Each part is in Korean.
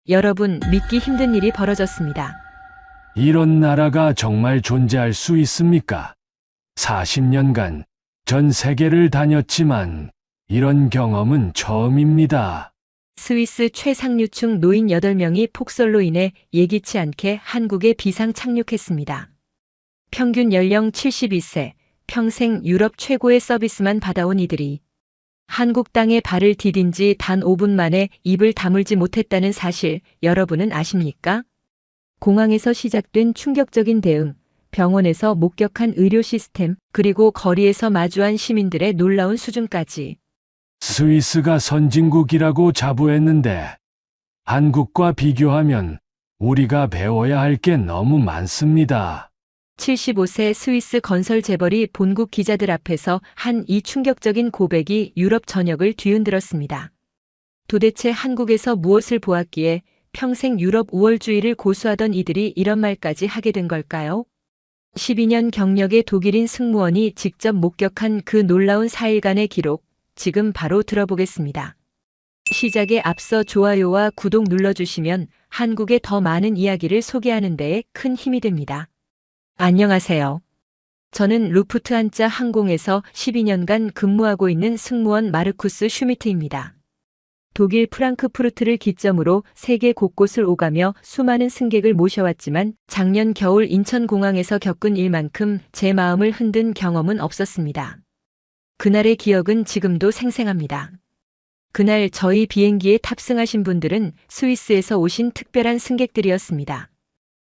여러분, 믿기 힘든 일이 벌어졌습니다. 이런 나라가 정말 존재할 수 있습니까? 40년간 전 세계를 다녔지만 이런 경험은 처음입니다. 스위스 최상류층 노인 8명이 폭설로 인해 예기치 않게 한국에 비상 착륙했습니다. 평균 연령 72세, 평생 유럽 최고의 서비스만 받아온 이들이 한국 땅에 발을 디딘 지 단 5분 만에 입을 다물지 못했다는 사실 여러분은 아십니까? 공항에서 시작된 충격적인 대응, 병원에서 목격한 의료 시스템, 그리고 거리에서 마주한 시민들의 놀라운 수준까지. 스위스가 선진국이라고 자부했는데 한국과 비교하면 우리가 배워야 할 게 너무 많습니다. 75세 스위스 건설 재벌이 본국 기자들 앞에서 한 이 충격적인 고백이 유럽 전역을 뒤흔들었습니다. 도대체 한국에서 무엇을 보았기에 평생 유럽 우월주의를 고수하던 이들이 이런 말까지 하게 된 걸까요? 12년 경력의 독일인 승무원이 직접 목격한 그 놀라운 4일간의 기록, 지금 바로 들어보겠습니다. 시작에 앞서 좋아요와 구독 눌러주시면 한국의 더 많은 이야기를 소개하는 데에 큰 힘이 됩니다. 안녕하세요. 저는 루프트한자 항공에서 12년간 근무하고 있는 승무원 마르쿠스 슈미트입니다. 독일 프랑크푸르트를 기점으로 세계 곳곳을 오가며 수많은 승객을 모셔왔지만 작년 겨울 인천공항에서 겪은 일만큼 제 마음을 흔든 경험은 없었습니다. 그날의 기억은 지금도 생생합니다. 그날 저희 비행기에 탑승하신 분들은 스위스에서 오신 특별한 승객들이었습니다.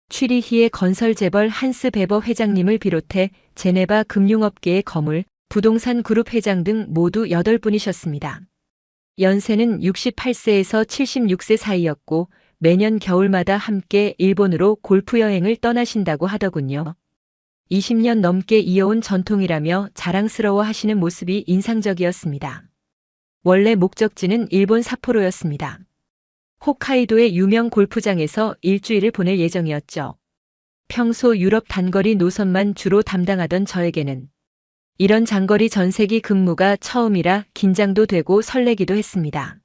취리히의 건설 재벌 한스 베버 회장님을 비롯해 제네바 금융업계의 거물, 부동산 그룹 회장 등 모두 8분이셨습니다. 연세는 68세에서 76세 사이였고 매년 겨울마다 함께 일본으로 골프 여행을 떠나신다고 하더군요. 20년 넘게 이어온 전통이라며 자랑스러워 하시는 모습이 인상적이었습니다. 원래 목적지는 일본 삿포로였습니다. 홋카이도의 유명 골프장에서 일주일을 보낼 예정이었죠. 평소 유럽 단거리 노선만 주로 담당하던 저에게는 이런 장거리 전세기 근무가 처음이라 긴장도 되고 설레기도 했습니다.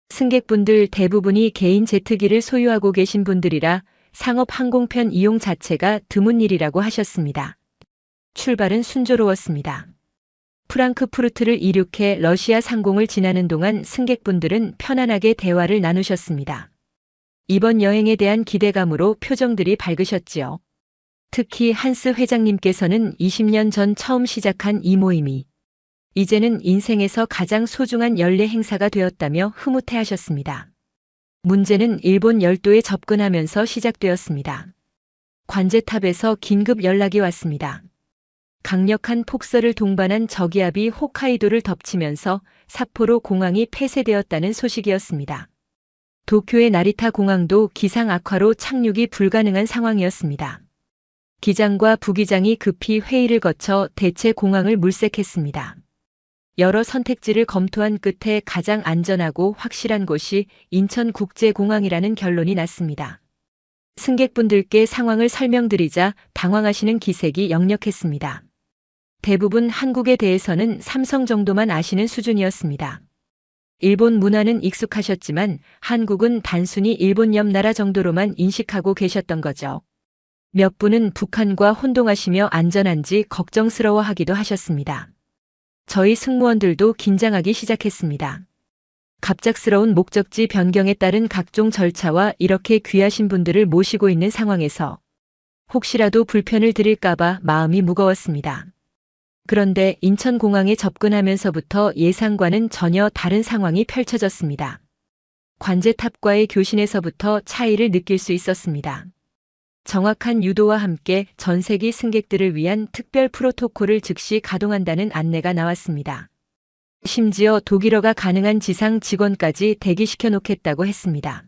승객분들 대부분이 개인 제트기를 소유하고 계신 분들이라 상업 항공편 이용 자체가 드문 일이라고 하셨습니다. 출발은 순조로웠습니다. 프랑크푸르트를 이륙해 러시아 상공을 지나는 동안 승객분들은 편안하게 대화를 나누셨습니다. 이번 여행에 대한 기대감으로 표정들이 밝으셨지요. 특히 한스 회장님께서는 20년 전 처음 시작한 이 모임이 이제는 인생에서 가장 소중한 연례 행사가 되었다며 흐뭇해하셨습니다. 문제는 일본 열도에 접근하면서 시작되었습니다. 관제탑에서 긴급 연락이 왔습니다. 강력한 폭설을 동반한 저기압이 홋카이도를 덮치면서 삿포로 공항이 폐쇄되었다는 소식이었습니다. 도쿄의 나리타 공항도 기상 악화로 착륙이 불가능한 상황이었습니다. 기장과 부기장이 급히 회의를 거쳐 대체 공항을 물색했습니다. 여러 선택지를 검토한 끝에 가장 안전하고 확실한 곳이 인천국제공항이라는 결론이 났습니다. 승객분들께 상황을 설명드리자 당황하시는 기색이 역력했습니다. 대부분 한국에 대해서는 삼성 정도만 아시는 수준이었습니다. 일본 문화는 익숙하셨지만 한국은 단순히 일본 옆 나라 정도로만 인식하고 계셨던 거죠. 몇 분은 북한과 혼동하시며 안전한지 걱정스러워하기도 하셨습니다. 저희 승무원들도 긴장하기 시작했습니다. 갑작스러운 목적지 변경에 따른 각종 절차와 이렇게 귀하신 분들을 모시고 있는 상황에서 혹시라도 불편을 드릴까봐 마음이 무거웠습니다. 그런데 인천공항에 접근하면서부터 예상과는 전혀 다른 상황이 펼쳐졌습니다. 관제탑과의 교신에서부터 차이를 느낄 수 있었습니다. 정확한 유도와 함께 전세기 승객들을 위한 특별 프로토콜을 즉시 가동한다는 안내가 나왔습니다. 심지어 독일어가 가능한 지상 직원까지 대기시켜 놓겠다고 했습니다.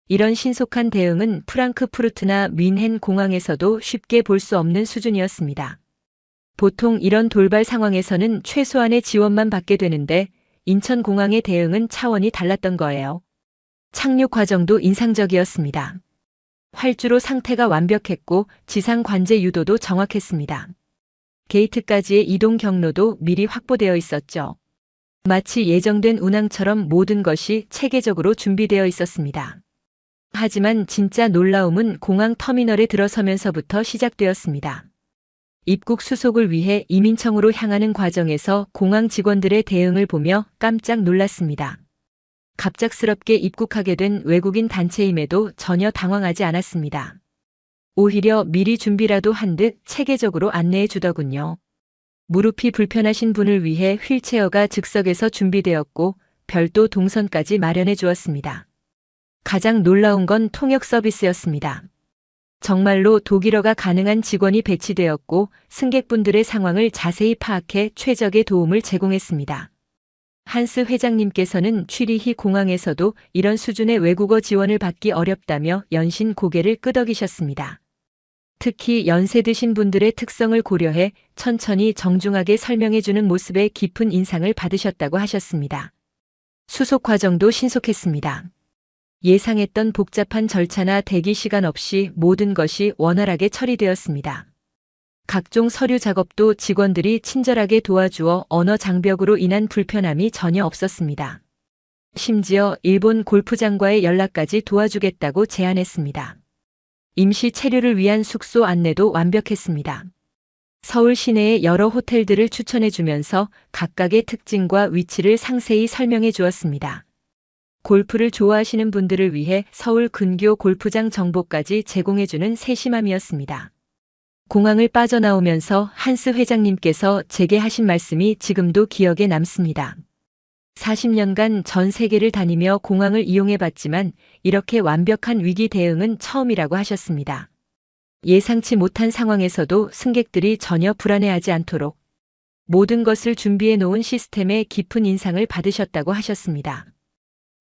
이런 신속한 대응은 프랑크푸르트나 뮌헨 공항에서도 쉽게 볼 수 없는 수준이었습니다. 보통 이런 돌발 상황에서는 최소한의 지원만 받게 되는데 인천공항의 대응은 차원이 달랐던 거예요. 착륙 과정도 인상적이었습니다. 활주로 상태가 완벽했고 지상 관제 유도도 정확했습니다. 게이트까지의 이동 경로도 미리 확보되어 있었죠. 마치 예정된 운항처럼 모든 것이 체계적으로 준비되어 있었습니다. 하지만 진짜 놀라움은 공항 터미널에 들어서면서부터 시작되었습니다. 입국 수속을 위해 이민청으로 향하는 과정에서 공항 직원들의 대응을 보며 깜짝 놀랐습니다. 갑작스럽게 입국하게 된 외국인 단체임에도 전혀 당황하지 않았습니다. 오히려 미리 준비라도 한 듯 체계적으로 안내해 주더군요. 무릎이 불편하신 분을 위해 휠체어가 즉석에서 준비되었고 별도 동선까지 마련해 주었습니다. 가장 놀라운 건 통역 서비스였습니다. 정말로 독일어가 가능한 직원이 배치되었고 승객분들의 상황을 자세히 파악해 최적의 도움을 제공했습니다. 한스 회장님께서는 취리히 공항에서도 이런 수준의 외국어 지원을 받기 어렵다며 연신 고개를 끄덕이셨습니다. 특히 연세 드신 분들의 특성을 고려해 천천히 정중하게 설명해주는 모습에 깊은 인상을 받으셨다고 하셨습니다. 수속 과정도 신속했습니다. 예상했던 복잡한 절차나 대기 시간 없이 모든 것이 원활하게 처리되었습니다. 각종 서류 작업도 직원들이 친절하게 도와주어 언어 장벽으로 인한 불편함이 전혀 없었습니다. 심지어 일본 골프장과의 연락까지 도와주겠다고 제안했습니다. 임시 체류를 위한 숙소 안내도 완벽했습니다. 서울 시내의 여러 호텔들을 추천해 주면서 각각의 특징과 위치를 상세히 설명해 주었습니다. 골프를 좋아하시는 분들을 위해 서울 근교 골프장 정보까지 제공해 주는 세심함이었습니다. 공항을 빠져나오면서 한스 회장님께서 제게 하신 말씀이 지금도 기억에 남습니다. 40년간 전 세계를 다니며 공항을 이용해 봤지만 이렇게 완벽한 위기 대응은 처음이라고 하셨습니다. 예상치 못한 상황에서도 승객들이 전혀 불안해하지 않도록 모든 것을 준비해 놓은 시스템에 깊은 인상을 받으셨다고 하셨습니다.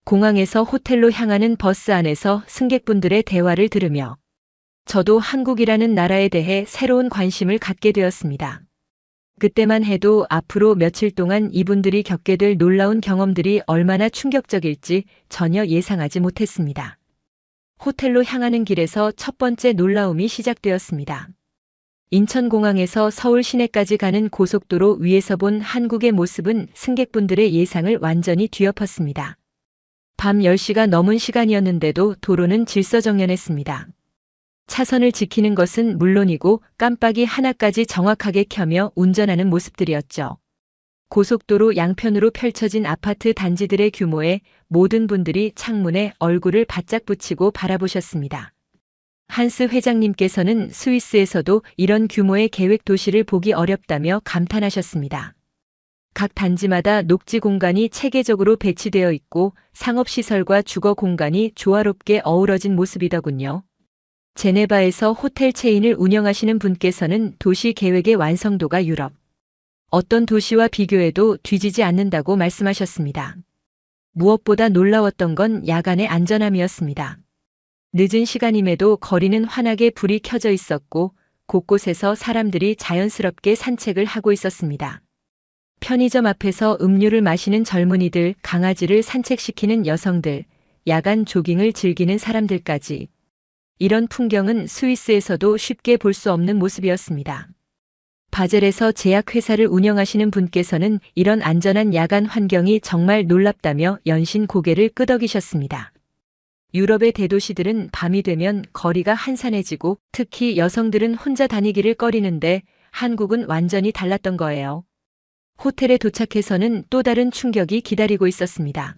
공항에서 호텔로 향하는 버스 안에서 승객분들의 대화를 들으며 저도 한국이라는 나라에 대해 새로운 관심을 갖게 되었습니다. 그때만 해도 앞으로 며칠 동안 이분들이 겪게 될 놀라운 경험들이 얼마나 충격적일지 전혀 예상하지 못했습니다. 호텔로 향하는 길에서 첫 번째 놀라움이 시작되었습니다. 인천공항에서 서울 시내까지 가는 고속도로 위에서 본 한국의 모습은 승객분들의 예상을 완전히 뒤엎었습니다. 밤 10시가 넘은 시간이었는데도 도로는 질서정연했습니다. 차선을 지키는 것은 물론이고 깜빡이 하나까지 정확하게 켜며 운전하는 모습들이었죠. 고속도로 양편으로 펼쳐진 아파트 단지들의 규모에 모든 분들이 창문에 얼굴을 바짝 붙이고 바라보셨습니다. 한스 회장님께서는 스위스에서도 이런 규모의 계획 도시를 보기 어렵다며 감탄하셨습니다. 각 단지마다 녹지 공간이 체계적으로 배치되어 있고 상업시설과 주거 공간이 조화롭게 어우러진 모습이더군요. 제네바에서 호텔 체인을 운영하시는 분께서는 도시 계획의 완성도가 유럽 어떤 도시와 비교해도 뒤지지 않는다고 말씀하셨습니다. 무엇보다 놀라웠던 건 야간의 안전함이었습니다. 늦은 시간임에도 거리는 환하게 불이 켜져 있었고 곳곳에서 사람들이 자연스럽게 산책을 하고 있었습니다. 편의점 앞에서 음료를 마시는 젊은이들, 강아지를 산책시키는 여성들, 야간 조깅을 즐기는 사람들까지 이런 풍경은 스위스에서도 쉽게 볼 수 없는 모습이었습니다. 바젤에서 제약회사를 운영하시는 분께서는 이런 안전한 야간 환경이 정말 놀랍다며 연신 고개를 끄덕이셨습니다. 유럽의 대도시들은 밤이 되면 거리가 한산해지고 특히 여성들은 혼자 다니기를 꺼리는데 한국은 완전히 달랐던 거예요. 호텔에 도착해서는 또 다른 충격이 기다리고 있었습니다.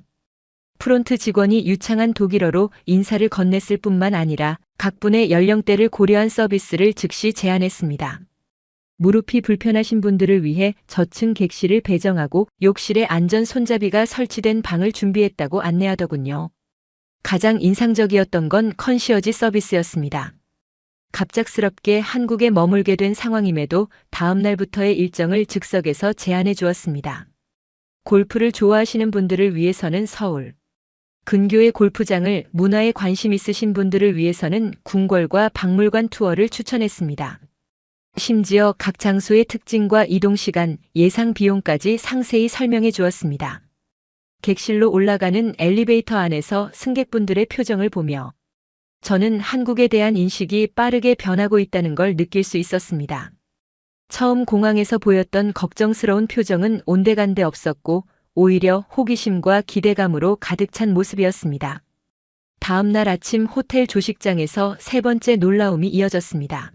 프론트 직원이 유창한 독일어로 인사를 건넸을 뿐만 아니라 각분의 연령대를 고려한 서비스를 즉시 제안했습니다. 무릎이 불편하신 분들을 위해 저층 객실을 배정하고 욕실에 안전 손잡이가 설치된 방을 준비했다고 안내하더군요. 가장 인상적이었던 건 컨시어지 서비스였습니다. 갑작스럽게 한국에 머물게 된 상황임에도 다음 날부터의 일정을 즉석에서 제안해 주었습니다. 골프를 좋아하시는 분들을 위해서는 서울 근교의 골프장을, 문화에 관심 있으신 분들을 위해서는 궁궐과 박물관 투어를 추천했습니다. 심지어 각 장소의 특징과 이동시간, 예상 비용까지 상세히 설명해 주었습니다. 객실로 올라가는 엘리베이터 안에서 승객분들의 표정을 보며 저는 한국에 대한 인식이 빠르게 변하고 있다는 걸 느낄 수 있었습니다. 처음 공항에서 보였던 걱정스러운 표정은 온데간데 없었고 오히려 호기심과 기대감으로 가득 찬 모습이었습니다. 다음 날 아침 호텔 조식장에서 세 번째 놀라움이 이어졌습니다.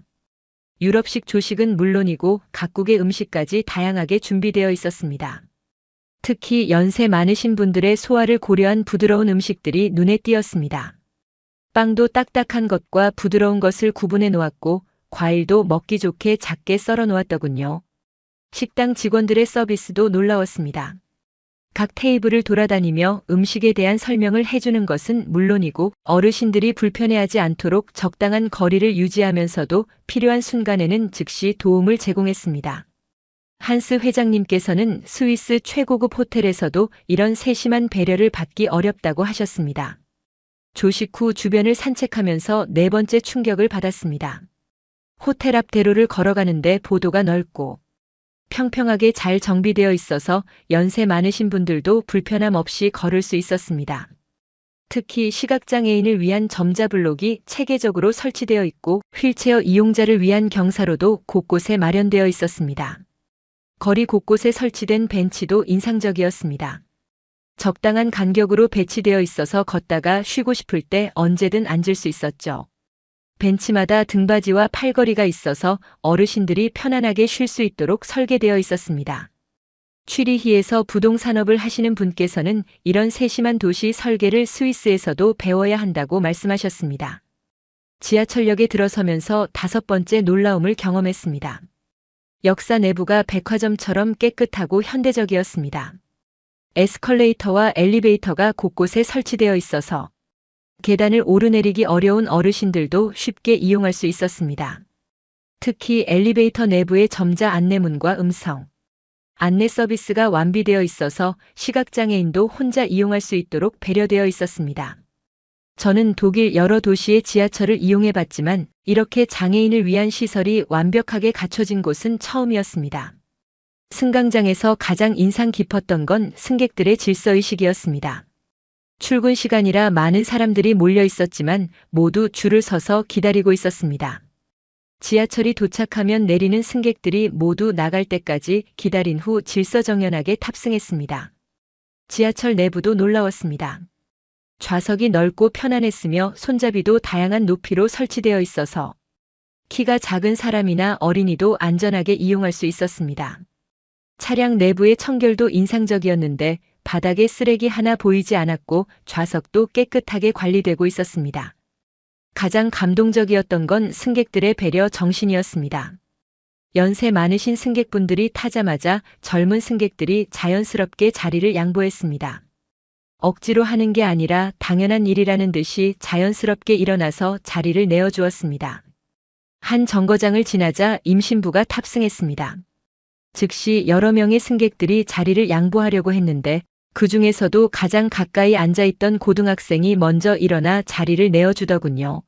유럽식 조식은 물론이고 각국의 음식까지 다양하게 준비되어 있었습니다. 특히 연세 많으신 분들의 소화를 고려한 부드러운 음식들이 눈에 띄었습니다. 빵도 딱딱한 것과 부드러운 것을 구분해 놓았고 과일도 먹기 좋게 작게 썰어 놓았더군요. 식당 직원들의 서비스도 놀라웠습니다. 각 테이블을 돌아다니며 음식에 대한 설명을 해주는 것은 물론이고 어르신들이 불편해하지 않도록 적당한 거리를 유지하면서도 필요한 순간에는 즉시 도움을 제공했습니다. 한스 회장님께서는 스위스 최고급 호텔에서도 이런 세심한 배려를 받기 어렵다고 하셨습니다. 조식 후 주변을 산책하면서 네 번째 충격을 받았습니다. 호텔 앞 대로를 걸어가는데 보도가 넓고 평평하게 잘 정비되어 있어서 연세 많으신 분들도 불편함 없이 걸을 수 있었습니다. 특히 시각장애인을 위한 점자블록이 체계적으로 설치되어 있고 휠체어 이용자를 위한 경사로도 곳곳에 마련되어 있었습니다. 거리 곳곳에 설치된 벤치도 인상적이었습니다. 적당한 간격으로 배치되어 있어서 걷다가 쉬고 싶을 때 언제든 앉을 수 있었죠. 벤치마다 등받이와 팔걸이가 있어서 어르신들이 편안하게 쉴 수 있도록 설계되어 있었습니다. 취리히에서 부동산업을 하시는 분께서는 이런 세심한 도시 설계를 스위스에서도 배워야 한다고 말씀하셨습니다. 지하철역에 들어서면서 다섯 번째 놀라움을 경험했습니다. 역사 내부가 백화점처럼 깨끗하고 현대적이었습니다. 에스컬레이터와 엘리베이터가 곳곳에 설치되어 있어서 계단을 오르내리기 어려운 어르신들도 쉽게 이용할 수 있었습니다. 특히 엘리베이터 내부의 점자 안내문과 음성 안내 서비스가 완비되어 있어서 시각장애인도 혼자 이용할 수 있도록 배려되어 있었습니다. 저는 독일 여러 도시의 지하철을 이용해 봤지만 이렇게 장애인을 위한 시설이 완벽하게 갖춰진 곳은 처음이었습니다. 승강장에서 가장 인상 깊었던 건 승객들의 질서의식이었습니다. 출근 시간이라 많은 사람들이 몰려 있었지만 모두 줄을 서서 기다리고 있었습니다. 지하철이 도착하면 내리는 승객들이 모두 나갈 때까지 기다린 후 질서정연하게 탑승했습니다. 지하철 내부도 놀라웠습니다. 좌석이 넓고 편안했으며 손잡이도 다양한 높이로 설치되어 있어서 키가 작은 사람이나 어린이도 안전하게 이용할 수 있었습니다. 차량 내부의 청결도 인상적이었는데 바닥에 쓰레기 하나 보이지 않았고 좌석도 깨끗하게 관리되고 있었습니다. 가장 감동적이었던 건 승객들의 배려 정신이었습니다. 연세 많으신 승객분들이 타자마자 젊은 승객들이 자연스럽게 자리를 양보했습니다. 억지로 하는 게 아니라 당연한 일이라는 듯이 자연스럽게 일어나서 자리를 내어주었습니다. 한 정거장을 지나자 임신부가 탑승했습니다. 즉시 여러 명의 승객들이 자리를 양보하려고 했는데 그 중에서도 가장 가까이 앉아있던 고등학생이 먼저 일어나 자리를 내어주더군요.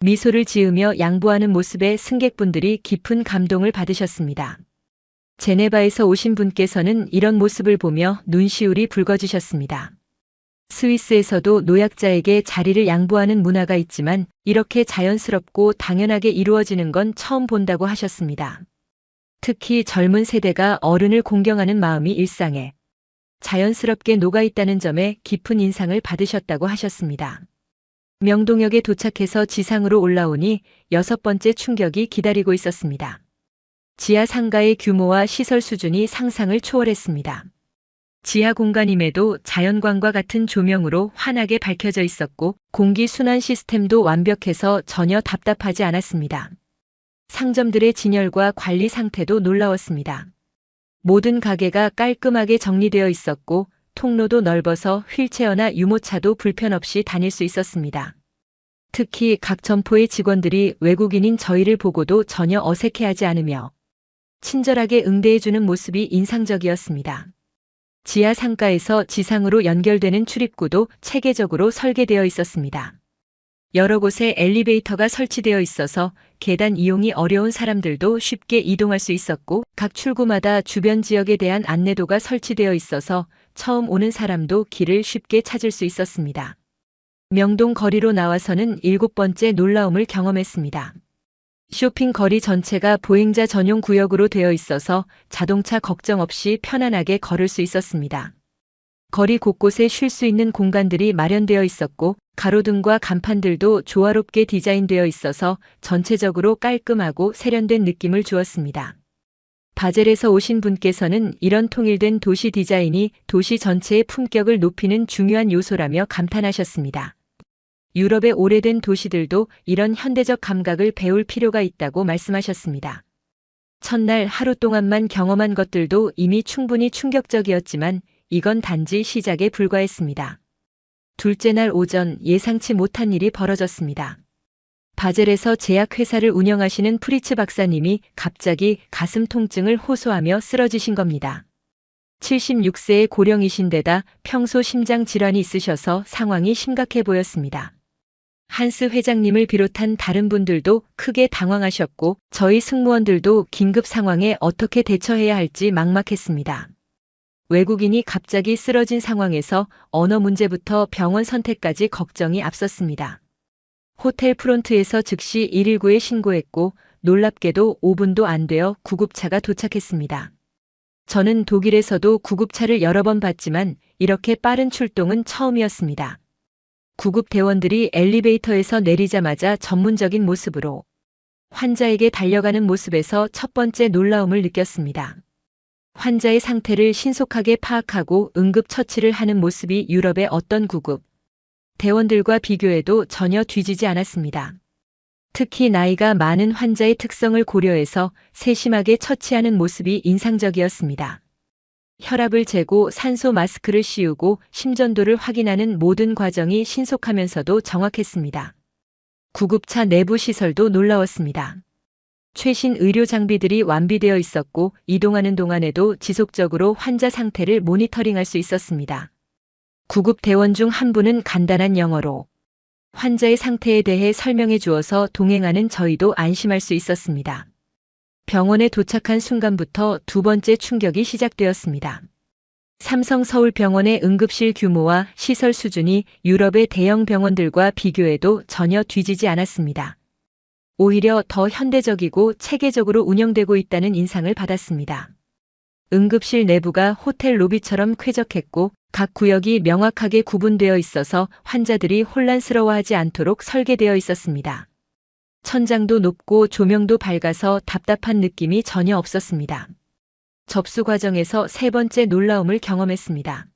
미소를 지으며 양보하는 모습에 승객분들이 깊은 감동을 받으셨습니다. 제네바에서 오신 분께서는 이런 모습을 보며 눈시울이 붉어지셨습니다. 스위스에서도 노약자에게 자리를 양보하는 문화가 있지만 이렇게 자연스럽고 당연하게 이루어지는 건 처음 본다고 하셨습니다. 특히 젊은 세대가 어른을 공경하는 마음이 일상에 자연스럽게 녹아있다는 점에 깊은 인상을 받으셨다고 하셨습니다. 명동역에 도착해서 지상으로 올라오니 여섯 번째 충격이 기다리고 있었습니다. 지하 상가의 규모와 시설 수준이 상상을 초월했습니다. 지하 공간임에도 자연광과 같은 조명으로 환하게 밝혀져 있었고 공기 순환 시스템도 완벽해서 전혀 답답하지 않았습니다. 상점들의 진열과 관리 상태도 놀라웠습니다. 모든 가게가 깔끔하게 정리되어 있었고 통로도 넓어서 휠체어나 유모차도 불편 없이 다닐 수 있었습니다. 특히 각 점포의 직원들이 외국인인 저희를 보고도 전혀 어색해하지 않으며 친절하게 응대해주는 모습이 인상적이었습니다. 지하 상가에서 지상으로 연결되는 출입구도 체계적으로 설계되어 있었습니다. 여러 곳에 엘리베이터가 설치되어 있어서 계단 이용이 어려운 사람들도 쉽게 이동할 수 있었고 각 출구마다 주변 지역에 대한 안내도가 설치되어 있어서 처음 오는 사람도 길을 쉽게 찾을 수 있었습니다. 명동 거리로 나와서는 일곱 번째 놀라움을 경험했습니다. 쇼핑 거리 전체가 보행자 전용 구역으로 되어 있어서 자동차 걱정 없이 편안하게 걸을 수 있었습니다. 거리 곳곳에 쉴 수 있는 공간들이 마련되어 있었고 가로등과 간판들도 조화롭게 디자인되어 있어서 전체적으로 깔끔하고 세련된 느낌을 주었습니다. 바젤에서 오신 분께서는 이런 통일된 도시 디자인이 도시 전체의 품격을 높이는 중요한 요소라며 감탄하셨습니다. 유럽의 오래된 도시들도 이런 현대적 감각을 배울 필요가 있다고 말씀하셨습니다. 첫날 하루 동안만 경험한 것들도 이미 충분히 충격적이었지만 이건 단지 시작에 불과했습니다. 둘째 날 오전 예상치 못한 일이 벌어졌습니다. 바젤에서 제약회사를 운영하시는 프리츠 박사님이 갑자기 가슴 통증을 호소하며 쓰러지신 겁니다. 76세의 고령이신데다 평소 심장 질환이 있으셔서 상황이 심각해 보였습니다. 한스 회장님을 비롯한 다른 분들도 크게 당황하셨고 저희 승무원들도 긴급 상황에 어떻게 대처해야 할지 막막했습니다. 외국인이 갑자기 쓰러진 상황에서 언어 문제부터 병원 선택까지 걱정이 앞섰습니다. 호텔 프론트에서 즉시 119에 신고했고 놀랍게도 5분도 안 되어 구급차가 도착했습니다. 저는 독일에서도 구급차를 여러 번 봤지만 이렇게 빠른 출동은 처음이었습니다. 구급대원들이 엘리베이터에서 내리자마자 전문적인 모습으로 환자에게 달려가는 모습에서 첫 번째 놀라움을 느꼈습니다. 환자의 상태를 신속하게 파악하고 응급처치를 하는 모습이 유럽의 어떤 구급 대원들과 비교해도 전혀 뒤지지 않았습니다. 특히 나이가 많은 환자의 특성을 고려해서 세심하게 처치하는 모습이 인상적이었습니다. 혈압을 재고 산소 마스크를 씌우고 심전도를 확인하는 모든 과정이 신속하면서도 정확했습니다. 구급차 내부 시설도 놀라웠습니다. 최신 의료 장비들이 완비되어 있었고 이동하는 동안에도 지속적으로 환자 상태를 모니터링할 수 있었습니다. 구급대원 중 한 분은 간단한 영어로 환자의 상태에 대해 설명해 주어서 동행하는 저희도 안심할 수 있었습니다. 병원에 도착한 순간부터 두 번째 충격이 시작되었습니다. 삼성 서울병원의 응급실 규모와 시설 수준이 유럽의 대형 병원들과 비교해도 전혀 뒤지지 않았습니다. 오히려 더 현대적이고 체계적으로 운영되고 있다는 인상을 받았습니다. 응급실 내부가 호텔 로비처럼 쾌적했고 각 구역이 명확하게 구분되어 있어서 환자들이 혼란스러워하지 않도록 설계되어 있었습니다. 천장도 높고 조명도 밝아서 답답한 느낌이 전혀 없었습니다. 접수 과정에서 세 번째 놀라움을 경험했습니다.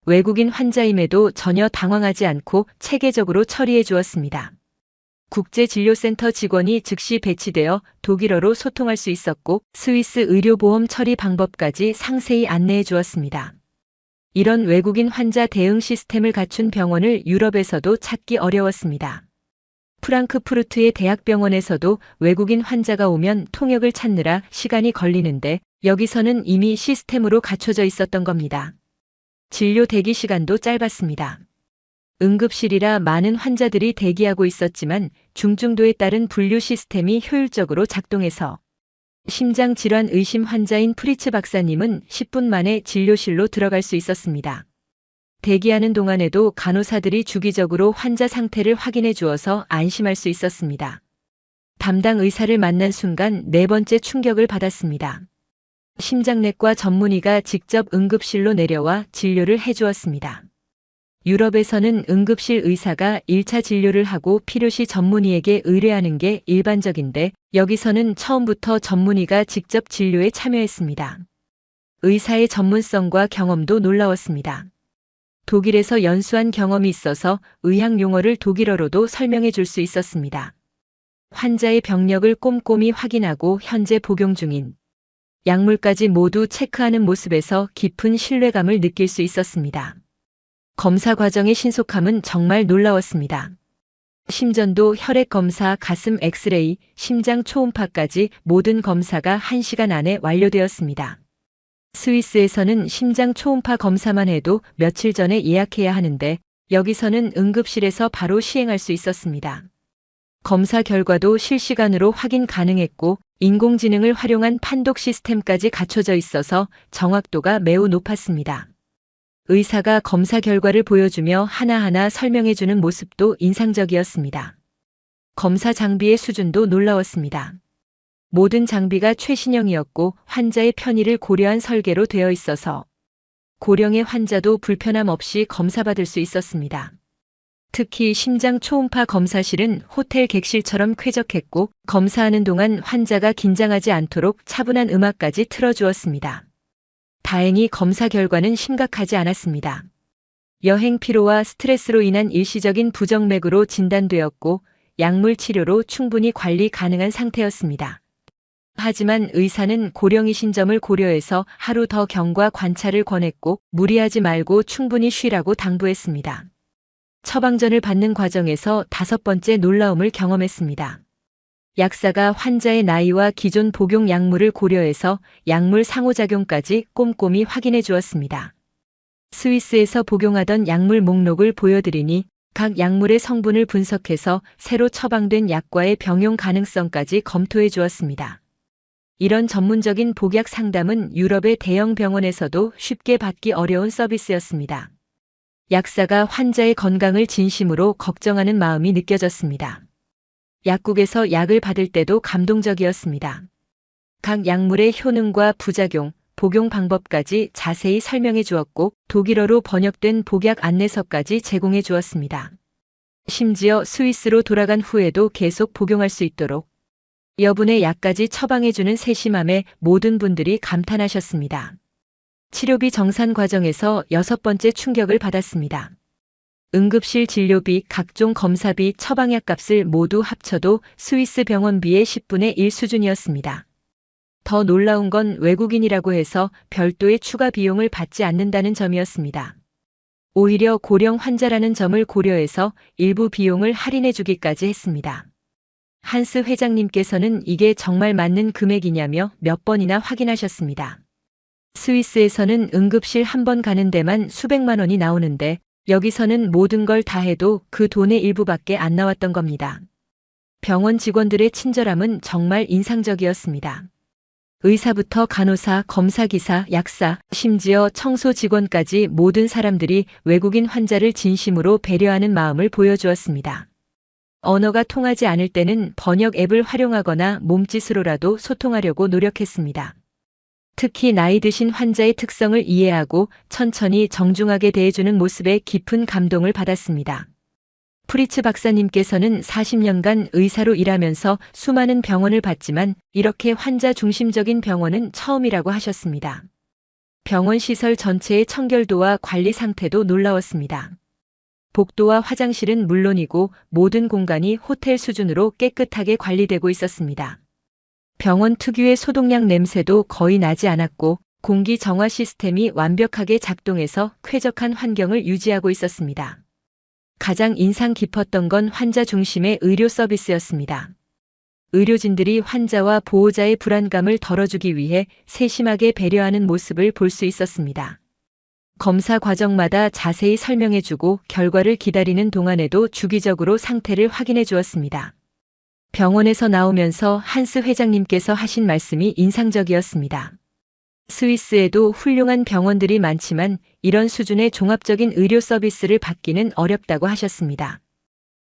외국인 환자임에도 전혀 당황하지 않고 체계적으로 처리해 주었습니다. 국제진료센터 직원이 즉시 배치되어 독일어로 소통할 수 있었고 스위스 의료보험 처리 방법까지 상세히 안내해 주었습니다. 이런 외국인 환자 대응 시스템을 갖춘 병원을 유럽에서도 찾기 어려웠습니다. 프랑크푸르트의 대학병원에서도 외국인 환자가 오면 통역을 찾느라 시간이 걸리는데 여기서는 이미 시스템으로 갖춰져 있었던 겁니다. 진료 대기 시간도 짧았습니다. 응급실이라 많은 환자들이 대기하고 있었지만 중증도에 따른 분류 시스템이 효율적으로 작동해서 심장 질환 의심 환자인 프리츠 박사님은 10분 만에 진료실로 들어갈 수 있었습니다. 대기하는 동안에도 간호사들이 주기적으로 환자 상태를 확인해 주어서 안심할 수 있었습니다. 담당 의사를 만난 순간 네 번째 충격을 받았습니다. 심장내과 전문의가 직접 응급실로 내려와 진료를 해 주었습니다. 유럽에서는 응급실 의사가 1차 진료를 하고 필요시 전문의에게 의뢰하는 게 일반적인데 여기서는 처음부터 전문의가 직접 진료에 참여했습니다. 의사의 전문성과 경험도 놀라웠습니다. 독일에서 연수한 경험이 있어서 의학 용어를 독일어로도 설명해 줄 수 있었습니다. 환자의 병력을 꼼꼼히 확인하고 현재 복용 중인 약물까지 모두 체크하는 모습에서 깊은 신뢰감을 느낄 수 있었습니다. 검사 과정의 신속함은 정말 놀라웠습니다. 심전도, 혈액 검사, 가슴 엑스레이, 심장 초음파까지 모든 검사가 1시간 안에 완료되었습니다. 스위스에서는 심장 초음파 검사만 해도 며칠 전에 예약해야 하는데 여기서는 응급실에서 바로 시행할 수 있었습니다. 검사 결과도 실시간으로 확인 가능했고 인공지능을 활용한 판독 시스템까지 갖춰져 있어서 정확도가 매우 높았습니다. 의사가 검사 결과를 보여주며 하나하나 설명해주는 모습도 인상적이었습니다. 검사 장비의 수준도 놀라웠습니다. 모든 장비가 최신형이었고 환자의 편의를 고려한 설계로 되어 있어서 고령의 환자도 불편함 없이 검사받을 수 있었습니다. 특히 심장 초음파 검사실은 호텔 객실처럼 쾌적했고 검사하는 동안 환자가 긴장하지 않도록 차분한 음악까지 틀어주었습니다. 다행히 검사 결과는 심각하지 않았습니다. 여행 피로와 스트레스로 인한 일시적인 부정맥으로 진단되었고 약물 치료로 충분히 관리 가능한 상태였습니다. 하지만 의사는 고령이신 점을 고려해서 하루 더 경과 관찰을 권했고 무리하지 말고 충분히 쉬라고 당부했습니다. 처방전을 받는 과정에서 5번째 놀라움을 경험했습니다. 약사가 환자의 나이와 기존 복용 약물을 고려해서 약물 상호작용까지 꼼꼼히 확인해 주었습니다. 스위스에서 복용하던 약물 목록을 보여드리니 각 약물의 성분을 분석해서 새로 처방된 약과의 병용 가능성까지 검토해 주었습니다. 이런 전문적인 복약 상담은 유럽의 대형 병원에서도 쉽게 받기 어려운 서비스였습니다. 약사가 환자의 건강을 진심으로 걱정하는 마음이 느껴졌습니다. 약국에서 약을 받을 때도 감동적이었습니다. 각 약물의 효능과 부작용, 복용 방법까지 자세히 설명해 주었고 독일어로 번역된 복약 안내서까지 제공해 주었습니다. 심지어 스위스로 돌아간 후에도 계속 복용할 수 있도록 여분의 약까지 처방해 주는 세심함에 모든 분들이 감탄하셨습니다. 치료비 정산 과정에서 6번째 충격을 받았습니다. 응급실 진료비, 각종 검사비, 처방약 값을 모두 합쳐도 스위스 병원비의 10분의 1 수준이었습니다. 더 놀라운 건 외국인이라고 해서 별도의 추가 비용을 받지 않는다는 점이었습니다. 오히려 고령 환자라는 점을 고려해서 일부 비용을 할인해 주기까지 했습니다. 한스 회장님께서는 이게 정말 맞는 금액이냐며 몇 번이나 확인하셨습니다. 스위스에서는 응급실 한 번 가는 데만 수백만 원이 나오는데 여기서는 모든 걸 다 해도 그 돈의 일부밖에 안 나왔던 겁니다. 병원 직원들의 친절함은 정말 인상적이었습니다. 의사부터 간호사, 검사기사, 약사, 심지어 청소 직원까지 모든 사람들이 외국인 환자를 진심으로 배려하는 마음을 보여주었습니다. 언어가 통하지 않을 때는 번역 앱을 활용하거나 몸짓으로라도 소통하려고 노력했습니다. 특히 나이 드신 환자의 특성을 이해하고 천천히 정중하게 대해주는 모습에 깊은 감동을 받았습니다. 프리츠 박사님께서는 40년간 의사로 일하면서 수많은 병원을 봤지만 이렇게 환자 중심적인 병원은 처음이라고 하셨습니다. 병원 시설 전체의 청결도와 관리 상태도 놀라웠습니다. 복도와 화장실은 물론이고 모든 공간이 호텔 수준으로 깨끗하게 관리되고 있었습니다. 병원 특유의 소독약 냄새도 거의 나지 않았고 공기 정화 시스템이 완벽하게 작동해서 쾌적한 환경을 유지하고 있었습니다. 가장 인상 깊었던 건 환자 중심의 의료 서비스였습니다. 의료진들이 환자와 보호자의 불안감을 덜어주기 위해 세심하게 배려하는 모습을 볼 수 있었습니다. 검사 과정마다 자세히 설명해주고 결과를 기다리는 동안에도 주기적으로 상태를 확인해 주었습니다. 병원에서 나오면서 한스 회장님께서 하신 말씀이 인상적이었습니다. 스위스에도 훌륭한 병원들이 많지만 이런 수준의 종합적인 의료 서비스를 받기는 어렵다고 하셨습니다.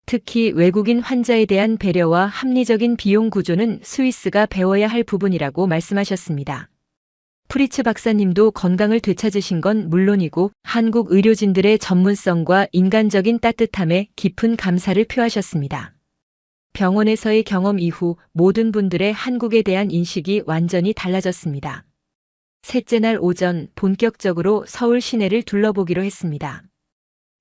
특히 외국인 환자에 대한 배려와 합리적인 비용 구조는 스위스가 배워야 할 부분이라고 말씀하셨습니다. 프리츠 박사님도 건강을 되찾으신 건 물론이고 한국 의료진들의 전문성과 인간적인 따뜻함에 깊은 감사를 표하셨습니다. 병원에서의 경험 이후 모든 분들의 한국에 대한 인식이 완전히 달라졌습니다. 셋째 날 오전 본격적으로 서울 시내를 둘러보기로 했습니다.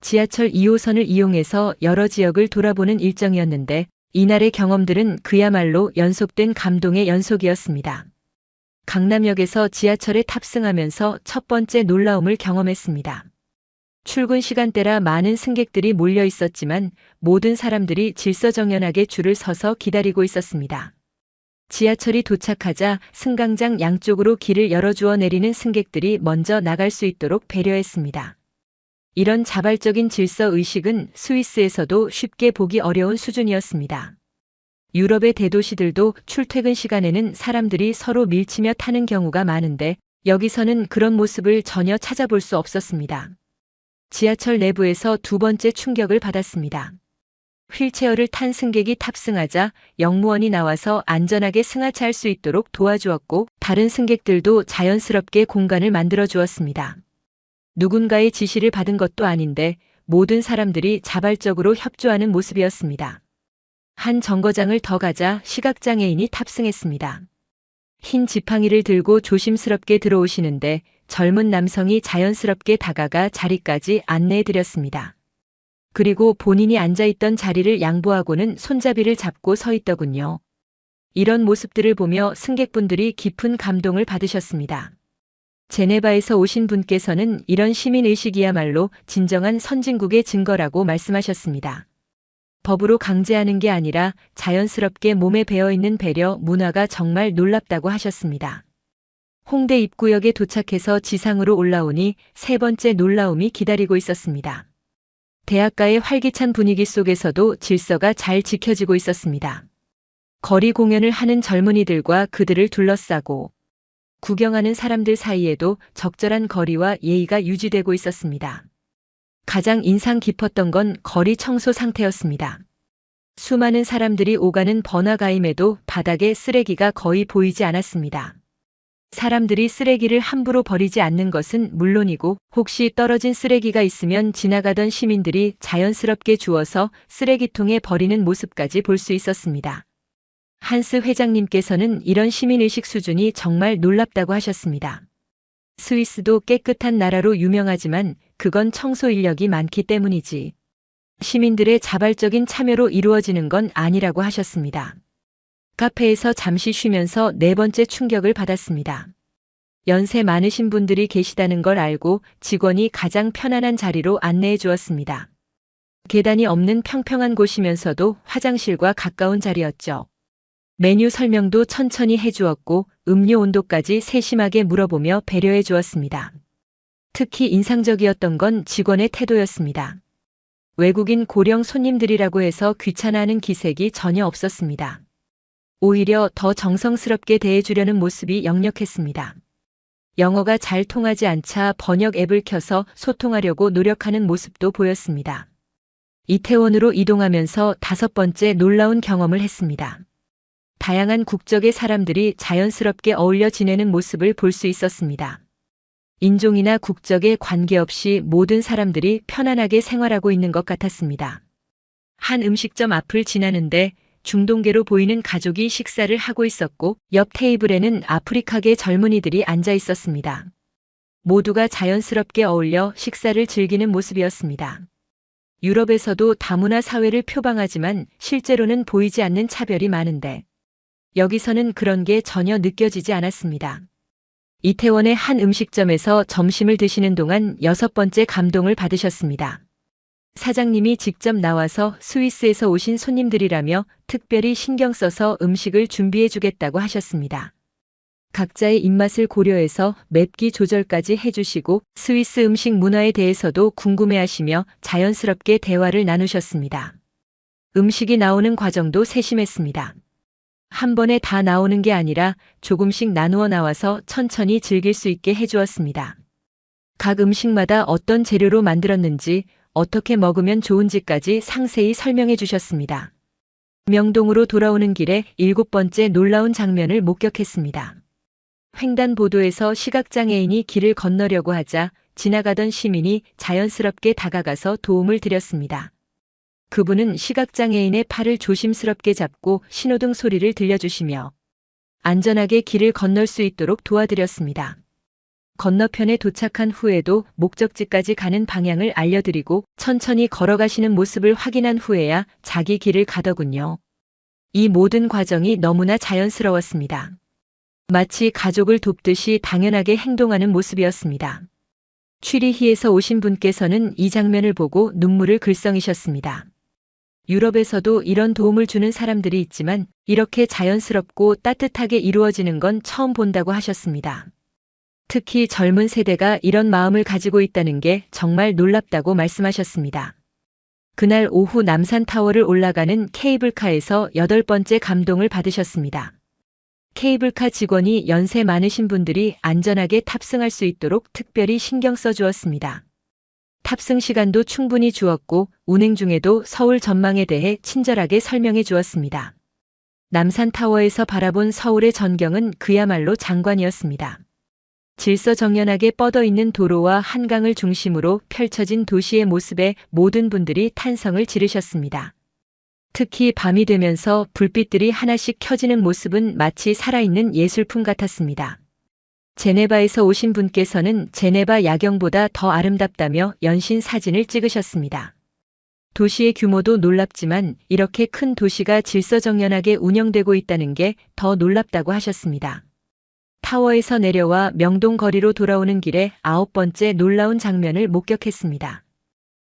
지하철 2호선을 이용해서 여러 지역을 돌아보는 일정이었는데 이날의 경험들은 그야말로 연속된 감동의 연속이었습니다. 강남역에서 지하철에 탑승하면서 첫 번째 놀라움을 경험했습니다. 출근 시간대라 많은 승객들이 몰려 있었지만 모든 사람들이 질서정연하게 줄을 서서 기다리고 있었습니다. 지하철이 도착하자 승강장 양쪽으로 길을 열어주어 내리는 승객들이 먼저 나갈 수 있도록 배려했습니다. 이런 자발적인 질서 의식은 스위스에서도 쉽게 보기 어려운 수준이었습니다. 유럽의 대도시들도 출퇴근 시간에는 사람들이 서로 밀치며 타는 경우가 많은데 여기서는 그런 모습을 전혀 찾아볼 수 없었습니다. 지하철 내부에서 두 번째 충격을 받았습니다. 휠체어를 탄 승객이 탑승하자 역무원이 나와서 안전하게 승하차할 수 있도록 도와주었고 다른 승객들도 자연스럽게 공간을 만들어 주었습니다. 누군가의 지시를 받은 것도 아닌데 모든 사람들이 자발적으로 협조하는 모습이었습니다. 한 정거장을 더 가자 시각장애인이 탑승했습니다. 흰 지팡이를 들고 조심스럽게 들어오시는데 젊은 남성이 자연스럽게 다가가 자리까지 안내해드렸습니다. 그리고 본인이 앉아있던 자리를 양보하고는 손잡이를 잡고 서 있더군요. 이런 모습들을 보며 승객분들이 깊은 감동을 받으셨습니다. 제네바에서 오신 분께서는 이런 시민의식이야말로 진정한 선진국의 증거라고 말씀하셨습니다. 법으로 강제하는 게 아니라 자연스럽게 몸에 배어있는 배려 문화가 정말 놀랍다고 하셨습니다. 홍대 입구역에 도착해서 지상으로 올라오니 세 번째 놀라움이 기다리고 있었습니다. 대학가의 활기찬 분위기 속에서도 질서가 잘 지켜지고 있었습니다. 거리 공연을 하는 젊은이들과 그들을 둘러싸고 구경하는 사람들 사이에도 적절한 거리와 예의가 유지되고 있었습니다. 가장 인상 깊었던 건 거리 청소 상태였습니다. 수많은 사람들이 오가는 번화가임에도 바닥에 쓰레기가 거의 보이지 않았습니다. 사람들이 쓰레기를 함부로 버리지 않는 것은 물론이고 혹시 떨어진 쓰레기가 있으면 지나가던 시민들이 자연스럽게 주워서 쓰레기통에 버리는 모습까지 볼 수 있었습니다. 한스 회장님께서는 이런 시민의식 수준이 정말 놀랍다고 하셨습니다. 스위스도 깨끗한 나라로 유명하지만 그건 청소 인력이 많기 때문이지. 시민들의 자발적인 참여로 이루어지는 건 아니라고 하셨습니다. 카페에서 잠시 쉬면서 네 번째 충격을 받았습니다. 연세 많으신 분들이 계시다는 걸 알고 직원이 가장 편안한 자리로 안내해 주었습니다. 계단이 없는 평평한 곳이면서도 화장실과 가까운 자리였죠. 메뉴 설명도 천천히 해주었고 음료 온도까지 세심하게 물어보며 배려해 주었습니다. 특히 인상적이었던 건 직원의 태도였습니다. 외국인 고령 손님들이라고 해서 귀찮아하는 기색이 전혀 없었습니다. 오히려 더 정성스럽게 대해주려는 모습이 역력했습니다. 영어가 잘 통하지 않자 번역 앱을 켜서 소통하려고 노력하는 모습도 보였습니다. 이태원으로 이동하면서 다섯 번째 놀라운 경험을 했습니다. 다양한 국적의 사람들이 자연스럽게 어울려 지내는 모습을 볼 수 있었습니다. 인종이나 국적에 관계없이 모든 사람들이 편안하게 생활하고 있는 것 같았습니다. 한 음식점 앞을 지나는데 중동계로 보이는 가족이 식사를 하고 있었고 옆 테이블에는 아프리카계 젊은이들이 앉아 있었습니다. 모두가 자연스럽게 어울려 식사를 즐기는 모습이었습니다. 유럽에서도 다문화 사회를 표방하지만 실제로는 보이지 않는 차별이 많은데 여기서는 그런 게 전혀 느껴지지 않았습니다. 이태원의 한 음식점에서 점심을 드시는 동안 여섯 번째 감동을 받으셨습니다. 사장님이 직접 나와서 스위스에서 오신 손님들이라며 특별히 신경 써서 음식을 준비해 주겠다고 하셨습니다. 각자의 입맛을 고려해서 맵기 조절까지 해주시고 스위스 음식 문화에 대해서도 궁금해하시며 자연스럽게 대화를 나누셨습니다. 음식이 나오는 과정도 세심했습니다. 한 번에 다 나오는 게 아니라 조금씩 나누어 나와서 천천히 즐길 수 있게 해주었습니다. 각 음식마다 어떤 재료로 만들었는지 어떻게 먹으면 좋은지까지 상세히 설명해 주셨습니다. 명동으로 돌아오는 길에 일곱 번째 놀라운 장면을 목격했습니다. 횡단보도에서 시각장애인이 길을 건너려고 하자 지나가던 시민이 자연스럽게 다가가서 도움을 드렸습니다. 그분은 시각장애인의 팔을 조심스럽게 잡고 신호등 소리를 들려주시며 안전하게 길을 건널 수 있도록 도와드렸습니다. 건너편에 도착한 후에도 목적지까지 가는 방향을 알려드리고 천천히 걸어가시는 모습을 확인한 후에야 자기 길을 가더군요. 이 모든 과정이 너무나 자연스러웠습니다. 마치 가족을 돕듯이 당연하게 행동하는 모습이었습니다. 취리히에서 오신 분께서는 이 장면을 보고 눈물을 글썽이셨습니다. 유럽에서도 이런 도움을 주는 사람들이 있지만 이렇게 자연스럽고 따뜻하게 이루어지는 건 처음 본다고 하셨습니다. 특히 젊은 세대가 이런 마음을 가지고 있다는 게 정말 놀랍다고 말씀하셨습니다. 그날 오후 남산타워를 올라가는 케이블카에서 여덟 번째 감동을 받으셨습니다. 케이블카 직원이 연세 많으신 분들이 안전하게 탑승할 수 있도록 특별히 신경 써주었습니다. 탑승 시간도 충분히 주었고 운행 중에도 서울 전망에 대해 친절하게 설명해 주었습니다. 남산타워에서 바라본 서울의 전경은 그야말로 장관이었습니다. 질서정연하게 뻗어있는 도로와 한강을 중심으로 펼쳐진 도시의 모습에 모든 분들이 탄성을 지르셨습니다. 특히 밤이 되면서 불빛들이 하나씩 켜지는 모습은 마치 살아있는 예술품 같았습니다. 제네바에서 오신 분께서는 제네바 야경보다 더 아름답다며 연신 사진을 찍으셨습니다. 도시의 규모도 놀랍지만 이렇게 큰 도시가 질서정연하게 운영되고 있다는 게 더 놀랍다고 하셨습니다. 타워에서 내려와 명동 거리로 돌아오는 길에 9번째 놀라운 장면을 목격했습니다.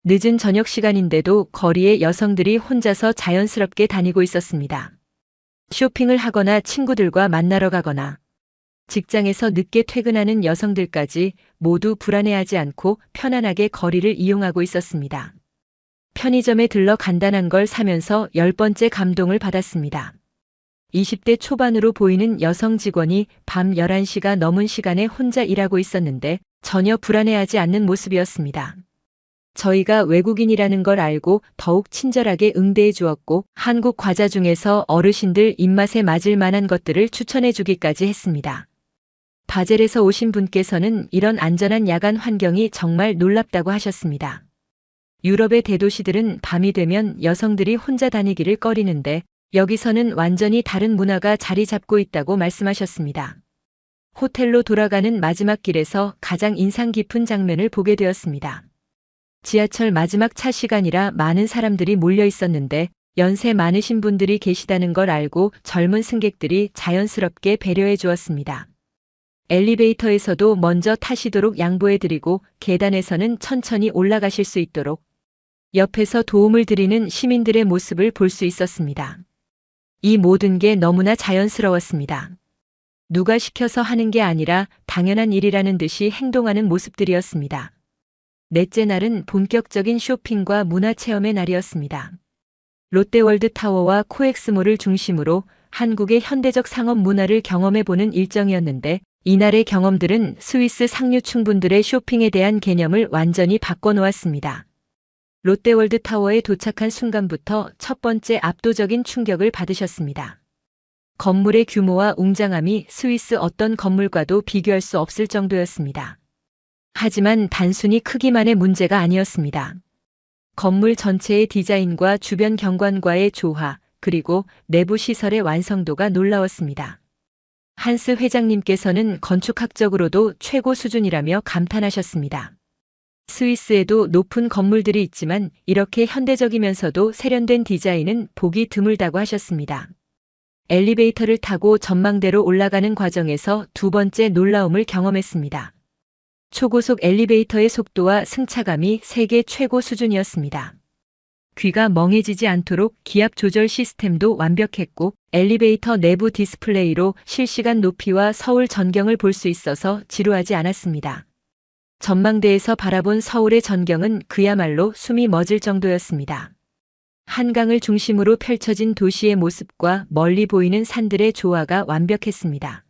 늦은 저녁 시간인데도 거리에 여성들이 혼자서 자연스럽게 다니고 있었습니다. 쇼핑을 하거나 친구들과 만나러 가거나 직장에서 늦게 퇴근하는 여성들까지 모두 불안해하지 않고 편안하게 거리를 이용하고 있었습니다. 편의점에 들러 간단한 걸 사면서 10번째 감동을 받았습니다. 20대 초반으로 보이는 여성 직원이 밤 11시가 넘은 시간에 혼자 일하고 있었는데 전혀 불안해하지 않는 모습이었습니다. 저희가 외국인이라는 걸 알고 더욱 친절하게 응대해 주었고 한국 과자 중에서 어르신들 입맛에 맞을 만한 것들을 추천해 주기까지 했습니다. 바젤에서 오신 분께서는 이런 안전한 야간 환경이 정말 놀랍다고 하셨습니다. 유럽의 대도시들은 밤이 되면 여성들이 혼자 다니기를 꺼리는데 여기서는 완전히 다른 문화가 자리 잡고 있다고 말씀하셨습니다. 호텔로 돌아가는 마지막 길에서 가장 인상 깊은 장면을 보게 되었습니다. 지하철 마지막 차 시간이라 많은 사람들이 몰려 있었는데 연세 많으신 분들이 계시다는 걸 알고 젊은 승객들이 자연스럽게 배려해 주었습니다. 엘리베이터에서도 먼저 타시도록 양보해드리고 계단에서는 천천히 올라가실 수 있도록 옆에서 도움을 드리는 시민들의 모습을 볼 수 있었습니다. 이 모든 게 너무나 자연스러웠습니다. 누가 시켜서 하는 게 아니라 당연한 일이라는 듯이 행동하는 모습들이었습니다. 넷째 날은 본격적인 쇼핑과 문화체험의 날이었습니다. 롯데월드 타워와 코엑스몰을 중심으로 한국의 현대적 상업 문화를 경험해보는 일정이었는데 이날의 경험들은 스위스 상류층분들의 쇼핑에 대한 개념을 완전히 바꿔놓았습니다. 롯데월드 타워에 도착한 순간부터 첫 번째 압도적인 충격을 받으셨습니다. 건물의 규모와 웅장함이 스위스 어떤 건물과도 비교할 수 없을 정도였습니다. 하지만 단순히 크기만의 문제가 아니었습니다. 건물 전체의 디자인과 주변 경관과의 조화, 그리고 내부 시설의 완성도가 놀라웠습니다. 한스 회장님께서는 건축학적으로도 최고 수준이라며 감탄하셨습니다. 스위스에도 높은 건물들이 있지만 이렇게 현대적이면서도 세련된 디자인은 보기 드물다고 하셨습니다. 엘리베이터를 타고 전망대로 올라가는 과정에서 두 번째 놀라움을 경험했습니다. 초고속 엘리베이터의 속도와 승차감이 세계 최고 수준이었습니다. 귀가 멍해지지 않도록 기압 조절 시스템도 완벽했고 엘리베이터 내부 디스플레이로 실시간 높이와 서울 전경을 볼 수 있어서 지루하지 않았습니다. 전망대에서 바라본 서울의 전경은 그야말로 숨이 멎을 정도였습니다. 한강을 중심으로 펼쳐진 도시의 모습과 멀리 보이는 산들의 조화가 완벽했습니다.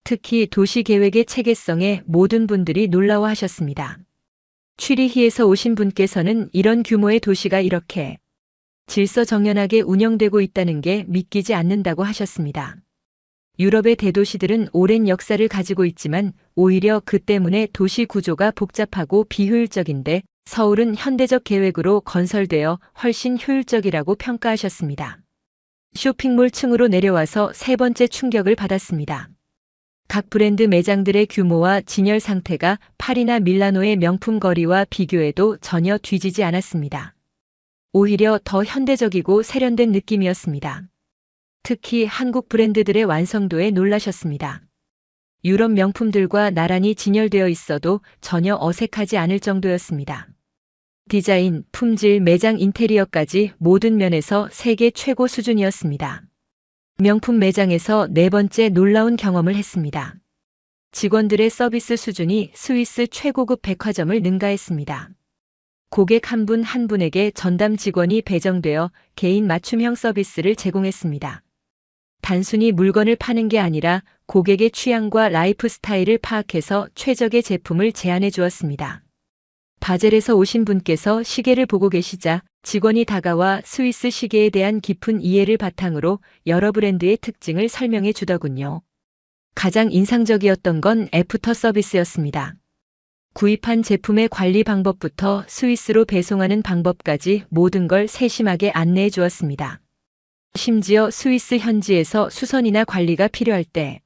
특히 도시 계획의 체계성에 모든 분들이 놀라워하셨습니다. 취리히에서 오신 분께서는 이런 규모의 도시가 이렇게 질서정연하게 운영되고 있다는 게 믿기지 않는다고 하셨습니다. 유럽의 대도시들은 오랜 역사를 가지고 있지만 오히려 그 때문에 도시 구조가 복잡하고 비효율적인데 서울은 현대적 계획으로 건설되어 훨씬 효율적이라고 평가하셨습니다. 쇼핑몰 층으로 내려와서 세 번째 충격을 받았습니다. 각 브랜드 매장들의 규모와 진열 상태가 파리나 밀라노의 명품 거리와 비교해도 전혀 뒤지지 않았습니다. 오히려 더 현대적이고 세련된 느낌이었습니다. 특히 한국 브랜드들의 완성도에 놀라셨습니다. 유럽 명품들과 나란히 진열되어 있어도 전혀 어색하지 않을 정도였습니다. 디자인, 품질, 매장 인테리어까지 모든 면에서 세계 최고 수준이었습니다. 명품 매장에서 네 번째 놀라운 경험을 했습니다. 직원들의 서비스 수준이 스위스 최고급 백화점을 능가했습니다. 고객 한 분 한 분에게 전담 직원이 배정되어 개인 맞춤형 서비스를 제공했습니다. 단순히 물건을 파는 게 아니라 고객의 취향과 라이프 스타일을 파악해서 최적의 제품을 제안해 주었습니다. 바젤에서 오신 분께서 시계를 보고 계시자 직원이 다가와 스위스 시계에 대한 깊은 이해를 바탕으로 여러 브랜드의 특징을 설명해 주더군요. 가장 인상적이었던 건 애프터 서비스였습니다. 구입한 제품의 관리 방법부터 스위스로 배송하는 방법까지 모든 걸 세심하게 안내해 주었습니다. 심지어 스위스 현지에서 수선이나 관리가 필요할 때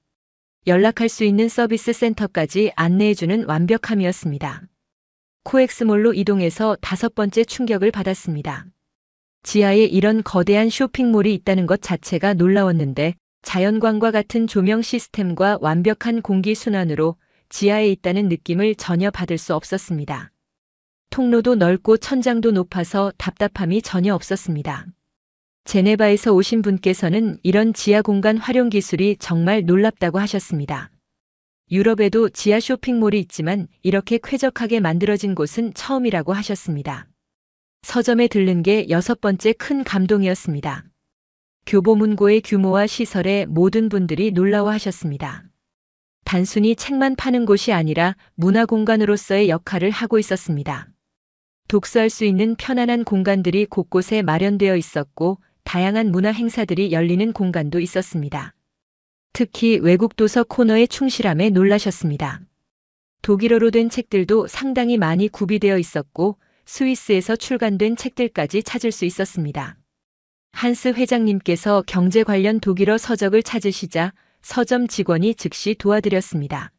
연락할 수 있는 서비스 센터까지 안내해주는 완벽함이었습니다. 코엑스몰로 이동해서 5번째 충격을 받았습니다. 지하에 이런 거대한 쇼핑몰이 있다는 것 자체가 놀라웠는데 자연광과 같은 조명 시스템과 완벽한 공기순환으로 지하에 있다는 느낌을 전혀 받을 수 없었습니다. 통로도 넓고 천장도 높아서 답답함이 전혀 없었습니다. 제네바에서 오신 분께서는 이런 지하 공간 활용 기술이 정말 놀랍다고 하셨습니다. 유럽에도 지하 쇼핑몰이 있지만 이렇게 쾌적하게 만들어진 곳은 처음이라고 하셨습니다. 서점에 들른 게 6번째 큰 감동이었습니다. 교보문고의 규모와 시설에 모든 분들이 놀라워하셨습니다. 단순히 책만 파는 곳이 아니라 문화공간으로서의 역할을 하고 있었습니다. 독서할 수 있는 편안한 공간들이 곳곳에 마련되어 있었고 다양한 문화 행사들이 열리는 공간도 있었습니다. 특히 외국 도서 코너의 충실함에 놀라셨습니다. 독일어로 된 책들도 상당히 많이 구비되어 있었고 스위스에서 출간된 책들까지 찾을 수 있었습니다. 한스 회장님께서 경제 관련 독일어 서적을 찾으시자 서점 직원이 즉시 도와드렸습니다.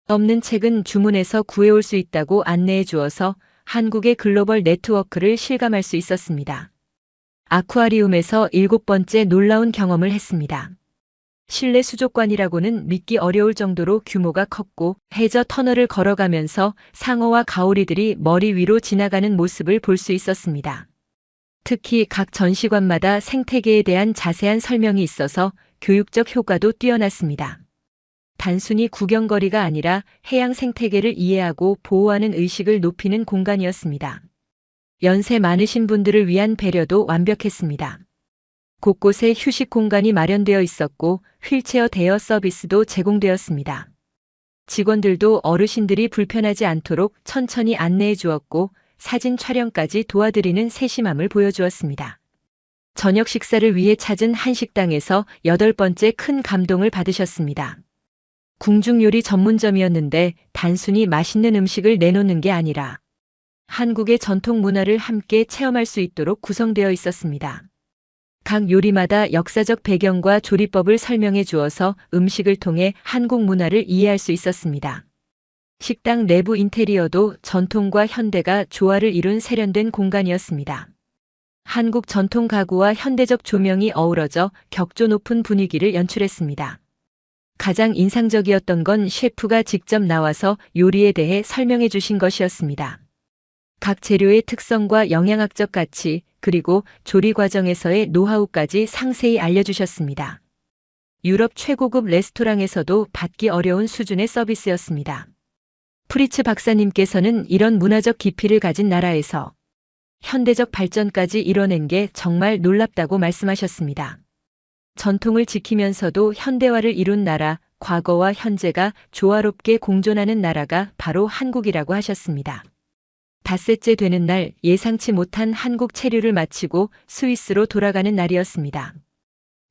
없는 책은 주문해서 구해올 수 있다고 안내해 주어서 한국의 글로벌 네트워크를 실감할 수 있었습니다. 아쿠아리움에서 7번째 놀라운 경험을 했습니다. 실내 수족관이라고는 믿기 어려울 정도로 규모가 컸고 해저 터널을 걸어가면서 상어와 가오리들이 머리 위로 지나가는 모습을 볼 수 있었습니다. 특히 각 전시관마다 생태계에 대한 자세한 설명이 있어서 교육적 효과도 뛰어났습니다. 단순히 구경거리가 아니라 해양 생태계를 이해하고 보호하는 의식을 높이는 공간이었습니다. 연세 많으신 분들을 위한 배려도 완벽했습니다. 곳곳에 휴식 공간이 마련되어 있었고 휠체어 대여 서비스도 제공되었습니다. 직원들도 어르신들이 불편하지 않도록 천천히 안내해 주었고 사진 촬영까지 도와드리는 세심함을 보여주었습니다. 저녁 식사를 위해 찾은 한식당에서 8번째 큰 감동을 받으셨습니다. 궁중요리 전문점이었는데 단순히 맛있는 음식을 내놓는 게 아니라 한국의 전통 문화를 함께 체험할 수 있도록 구성되어 있었습니다. 각 요리마다 역사적 배경과 조리법을 설명해 주어서 음식을 통해 한국 문화를 이해할 수 있었습니다. 식당 내부 인테리어도 전통과 현대가 조화를 이룬 세련된 공간이었습니다. 한국 전통 가구와 현대적 조명이 어우러져 격조 높은 분위기를 연출했습니다. 가장 인상적이었던 건 셰프가 직접 나와서 요리에 대해 설명해 주신 것이었습니다. 각 재료의 특성과 영양학적 가치, 그리고 조리 과정에서의 노하우까지 상세히 알려주셨습니다. 유럽 최고급 레스토랑에서도 받기 어려운 수준의 서비스였습니다. 프리츠 박사님께서는 이런 문화적 깊이를 가진 나라에서 현대적 발전까지 이뤄낸 게 정말 놀랍다고 말씀하셨습니다. 전통을 지키면서도 현대화를 이룬 나라, 과거와 현재가 조화롭게 공존하는 나라가 바로 한국이라고 하셨습니다. 닷새째 되는 날 예상치 못한 한국 체류를 마치고 스위스로 돌아가는 날이었습니다.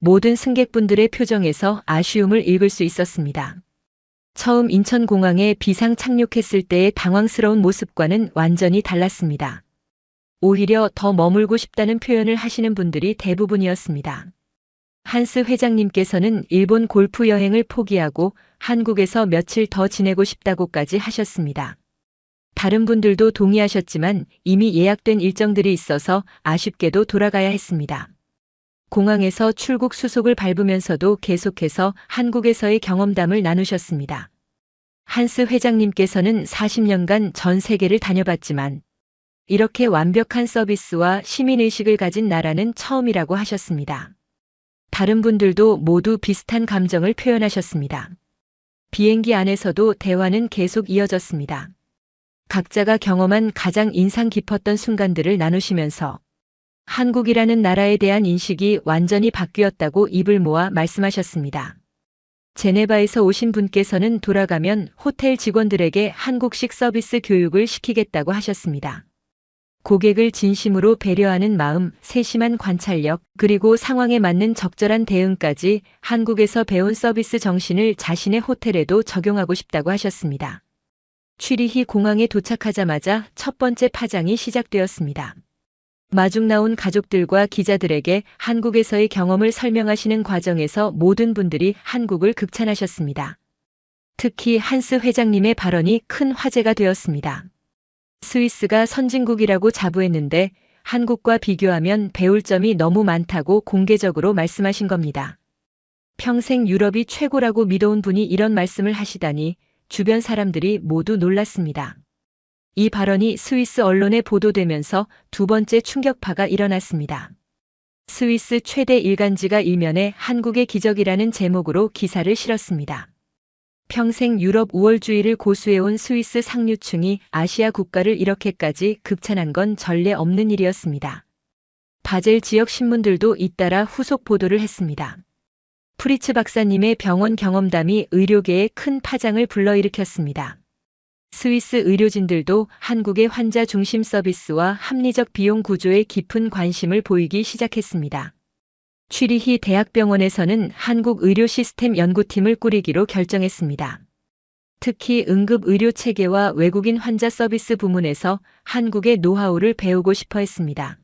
모든 승객분들의 표정에서 아쉬움을 읽을 수 있었습니다. 처음 인천공항에 비상 착륙했을 때의 당황스러운 모습과는 완전히 달랐습니다. 오히려 더 머물고 싶다는 표현을 하시는 분들이 대부분이었습니다. 한스 회장님께서는 일본 골프 여행을 포기하고 한국에서 며칠 더 지내고 싶다고까지 하셨습니다. 다른 분들도 동의하셨지만 이미 예약된 일정들이 있어서 아쉽게도 돌아가야 했습니다. 공항에서 출국 수속을 밟으면서도 계속해서 한국에서의 경험담을 나누셨습니다. 한스 회장님께서는 40년간 전 세계를 다녀봤지만 이렇게 완벽한 서비스와 시민의식을 가진 나라는 처음이라고 하셨습니다. 다른 분들도 모두 비슷한 감정을 표현하셨습니다. 비행기 안에서도 대화는 계속 이어졌습니다. 각자가 경험한 가장 인상 깊었던 순간들을 나누시면서 한국이라는 나라에 대한 인식이 완전히 바뀌었다고 입을 모아 말씀하셨습니다. 제네바에서 오신 분께서는 돌아가면 호텔 직원들에게 한국식 서비스 교육을 시키겠다고 하셨습니다. 고객을 진심으로 배려하는 마음, 세심한 관찰력, 그리고 상황에 맞는 적절한 대응까지 한국에서 배운 서비스 정신을 자신의 호텔에도 적용하고 싶다고 하셨습니다. 취리히 공항에 도착하자마자 첫 번째 파장이 시작되었습니다. 마중 나온 가족들과 기자들에게 한국에서의 경험을 설명하시는 과정에서 모든 분들이 한국을 극찬하셨습니다. 특히 한스 회장님의 발언이 큰 화제가 되었습니다. 스위스가 선진국이라고 자부했는데 한국과 비교하면 배울 점이 너무 많다고 공개적으로 말씀하신 겁니다. 평생 유럽이 최고라고 믿어온 분이 이런 말씀을 하시다니 주변 사람들이 모두 놀랐습니다. 이 발언이 스위스 언론에 보도되면서 두 번째 충격파가 일어났습니다. 스위스 최대 일간지가 일면에 한국의 기적이라는 제목으로 기사를 실었습니다. 평생 유럽 우월주의를 고수해온 스위스 상류층이 아시아 국가를 이렇게까지 극찬한 건 전례 없는 일이었습니다. 바젤 지역 신문들도 잇따라 후속 보도를 했습니다. 프리츠 박사님의 병원 경험담이 의료계에 큰 파장을 불러일으켰습니다. 스위스 의료진들도 한국의 환자 중심 서비스와 합리적 비용 구조에 깊은 관심을 보이기 시작했습니다. 취리히 대학병원에서는 한국 의료 시스템 연구팀을 꾸리기로 결정했습니다. 특히 응급 의료 체계와 외국인 환자 서비스 부문에서 한국의 노하우를 배우고 싶어 했습니다.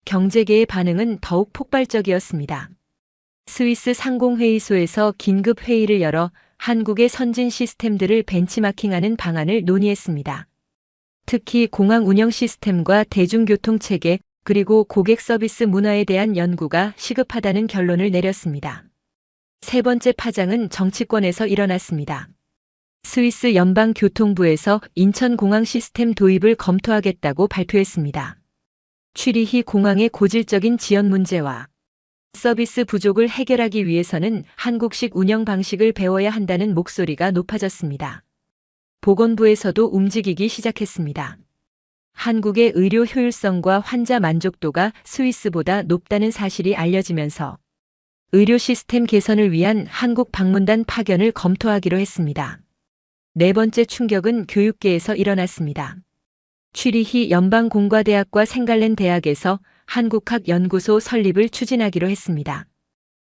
경제계의 반응은 더욱 폭발적이었습니다. 스위스 상공회의소에서 긴급 회의를 열어 한국의 선진 시스템들을 벤치마킹하는 방안을 논의했습니다. 특히 공항 운영 시스템과 대중교통 체계, 그리고 고객 서비스 문화에 대한 연구가 시급하다는 결론을 내렸습니다. 세 번째 파장은 정치권에서 일어났습니다. 스위스 연방교통부에서 인천공항 시스템 도입을 검토하겠다고 발표했습니다. 취리히 공항의 고질적인 지연 문제와 서비스 부족을 해결하기 위해서는 한국식 운영 방식을 배워야 한다는 목소리가 높아졌습니다. 보건부에서도 움직이기 시작했습니다. 한국의 의료 효율성과 환자 만족도가 스위스보다 높다는 사실이 알려지면서 의료 시스템 개선을 위한 한국 방문단 파견을 검토하기로 했습니다. 네 번째 충격은 교육계에서 일어났습니다. 취리히 연방공과대학과 생갈렌 대학에서 한국학 연구소 설립을 추진하기로 했습니다.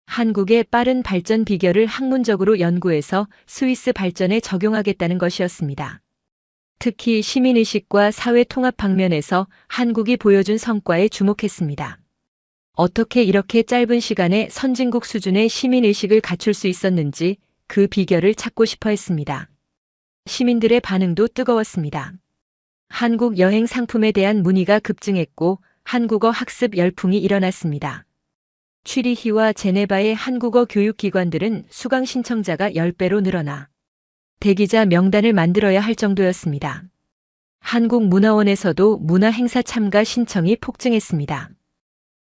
한국의 빠른 발전 비결을 학문적으로 연구해서 스위스 발전에 적용하겠다는 것이었습니다. 특히 시민의식과 사회 통합 방면에서 한국이 보여준 성과에 주목했습니다. 어떻게 이렇게 짧은 시간에 선진국 수준의 시민의식을 갖출 수 있었는지 그 비결을 찾고 싶어 했습니다. 시민들의 반응도 뜨거웠습니다. 한국 여행 상품에 대한 문의가 급증했고 한국어 학습 열풍이 일어났습니다. 취리히와 제네바의 한국어 교육기관들은 수강 신청자가 10배로 늘어나 대기자 명단을 만들어야 할 정도였습니다. 한국문화원에서도 문화행사 참가 신청이 폭증했습니다.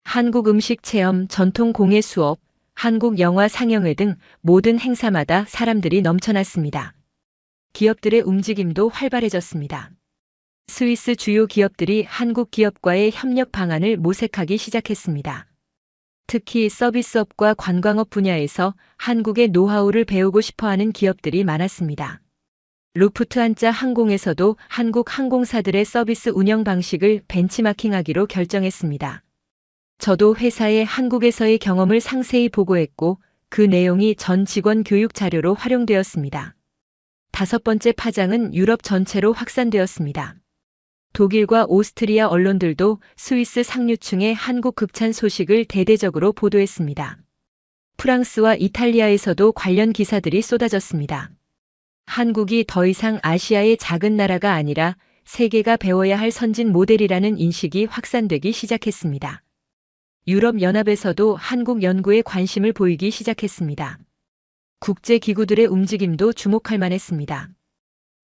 한국 음식 체험, 전통 공예 수업, 한국 영화 상영회 등 모든 행사마다 사람들이 넘쳐났습니다. 기업들의 움직임도 활발해졌습니다. 스위스 주요 기업들이 한국 기업과의 협력 방안을 모색하기 시작했습니다. 특히 서비스업과 관광업 분야에서 한국의 노하우를 배우고 싶어하는 기업들이 많았습니다. 루프트한자 항공에서도 한국 항공사들의 서비스 운영 방식을 벤치마킹하기로 결정했습니다. 저도 회사의 한국에서의 경험을 상세히 보고했고 그 내용이 전 직원 교육 자료로 활용되었습니다. 다섯 번째 파장은 유럽 전체로 확산되었습니다. 독일과 오스트리아 언론들도 스위스 상류층의 한국 극찬 소식을 대대적으로 보도했습니다. 프랑스와 이탈리아에서도 관련 기사들이 쏟아졌습니다. 한국이 더 이상 아시아의 작은 나라가 아니라 세계가 배워야 할 선진 모델이라는 인식이 확산되기 시작했습니다. 유럽연합에서도 한국 연구에 관심을 보이기 시작했습니다. 국제기구들의 움직임도 주목할 만했습니다.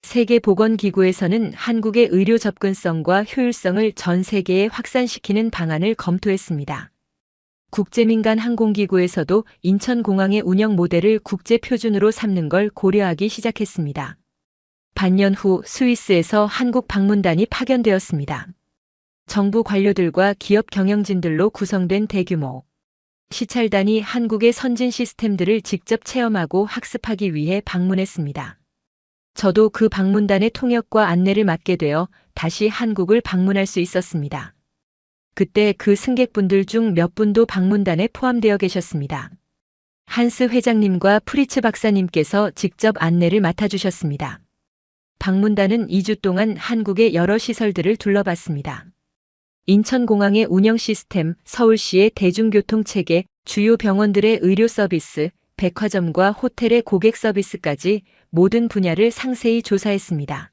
세계보건기구에서는 한국의 의료 접근성과 효율성을 전 세계에 확산시키는 방안을 검토했습니다. 국제민간 항공기구에서도 인천공항의 운영 모델을 국제표준으로 삼는 걸 고려하기 시작했습니다. 반년 후 스위스에서 한국 방문단이 파견되었습니다. 정부 관료들과 기업 경영진들로 구성된 대규모 시찰단이 한국의 선진 시스템들을 직접 체험하고 학습하기 위해 방문했습니다. 저도 그 방문단의 통역과 안내를 맡게 되어 다시 한국을 방문할 수 있었습니다. 그때 그 승객분들 중 몇 분도 방문단에 포함되어 계셨습니다. 한스 회장님과 프리츠 박사님께서 직접 안내를 맡아주셨습니다. 방문단은 2주 동안 한국의 여러 시설들을 둘러봤습니다. 인천공항의 운영 시스템, 서울시의 대중교통 체계, 주요 병원들의 의료 서비스, 백화점과 호텔의 고객 서비스까지 모든 분야를 상세히 조사했습니다.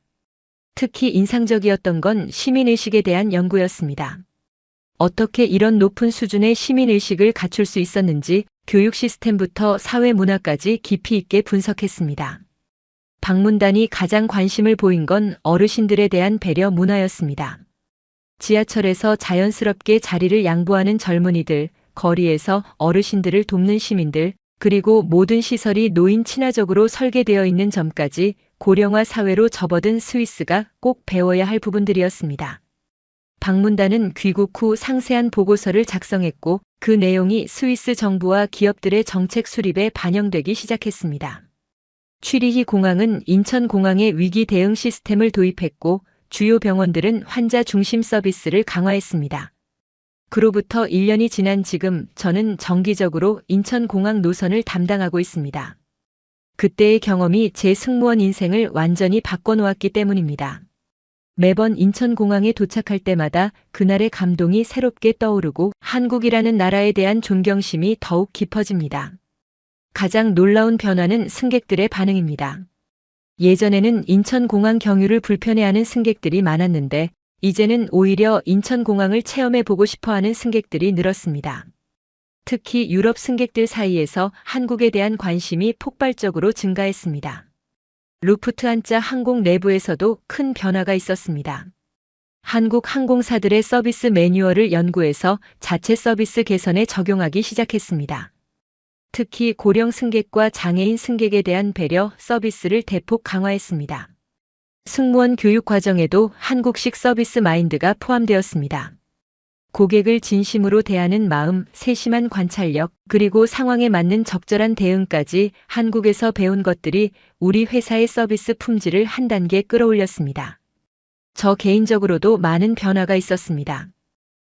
특히 인상적이었던 건 시민의식에 대한 연구였습니다. 어떻게 이런 높은 수준의 시민의식을 갖출 수 있었는지 교육 시스템부터 사회 문화까지 깊이 있게 분석했습니다. 방문단이 가장 관심을 보인 건 어르신들에 대한 배려 문화였습니다. 지하철에서 자연스럽게 자리를 양보하는 젊은이들, 거리에서 어르신들을 돕는 시민들, 그리고 모든 시설이 노인 친화적으로 설계되어 있는 점까지 고령화 사회로 접어든 스위스가 꼭 배워야 할 부분들이었습니다. 방문단은 귀국 후 상세한 보고서를 작성했고 그 내용이 스위스 정부와 기업들의 정책 수립에 반영되기 시작했습니다. 취리히 공항은 인천공항의 위기 대응 시스템을 도입했고 주요 병원들은 환자 중심 서비스를 강화했습니다. 그로부터 1년이 지난 지금 저는 정기적으로 인천공항 노선을 담당하고 있습니다. 그때의 경험이 제 승무원 인생을 완전히 바꿔놓았기 때문입니다. 매번 인천공항에 도착할 때마다 그날의 감동이 새롭게 떠오르고 한국이라는 나라에 대한 존경심이 더욱 깊어집니다. 가장 놀라운 변화는 승객들의 반응입니다. 예전에는 인천공항 경유를 불편해하는 승객들이 많았는데 이제는 오히려 인천공항을 체험해보고 싶어하는 승객들이 늘었습니다. 특히 유럽 승객들 사이에서 한국에 대한 관심이 폭발적으로 증가했습니다. 루프트한자 항공 내부에서도 큰 변화가 있었습니다. 한국 항공사들의 서비스 매뉴얼을 연구해서 자체 서비스 개선에 적용하기 시작했습니다. 특히 고령 승객과 장애인 승객에 대한 배려 서비스를 대폭 강화했습니다. 승무원 교육 과정에도 한국식 서비스 마인드가 포함되었습니다. 고객을 진심으로 대하는 마음, 세심한 관찰력, 그리고 상황에 맞는 적절한 대응까지 한국에서 배운 것들이 우리 회사의 서비스 품질을 한 단계 끌어올렸습니다. 저 개인적으로도 많은 변화가 있었습니다.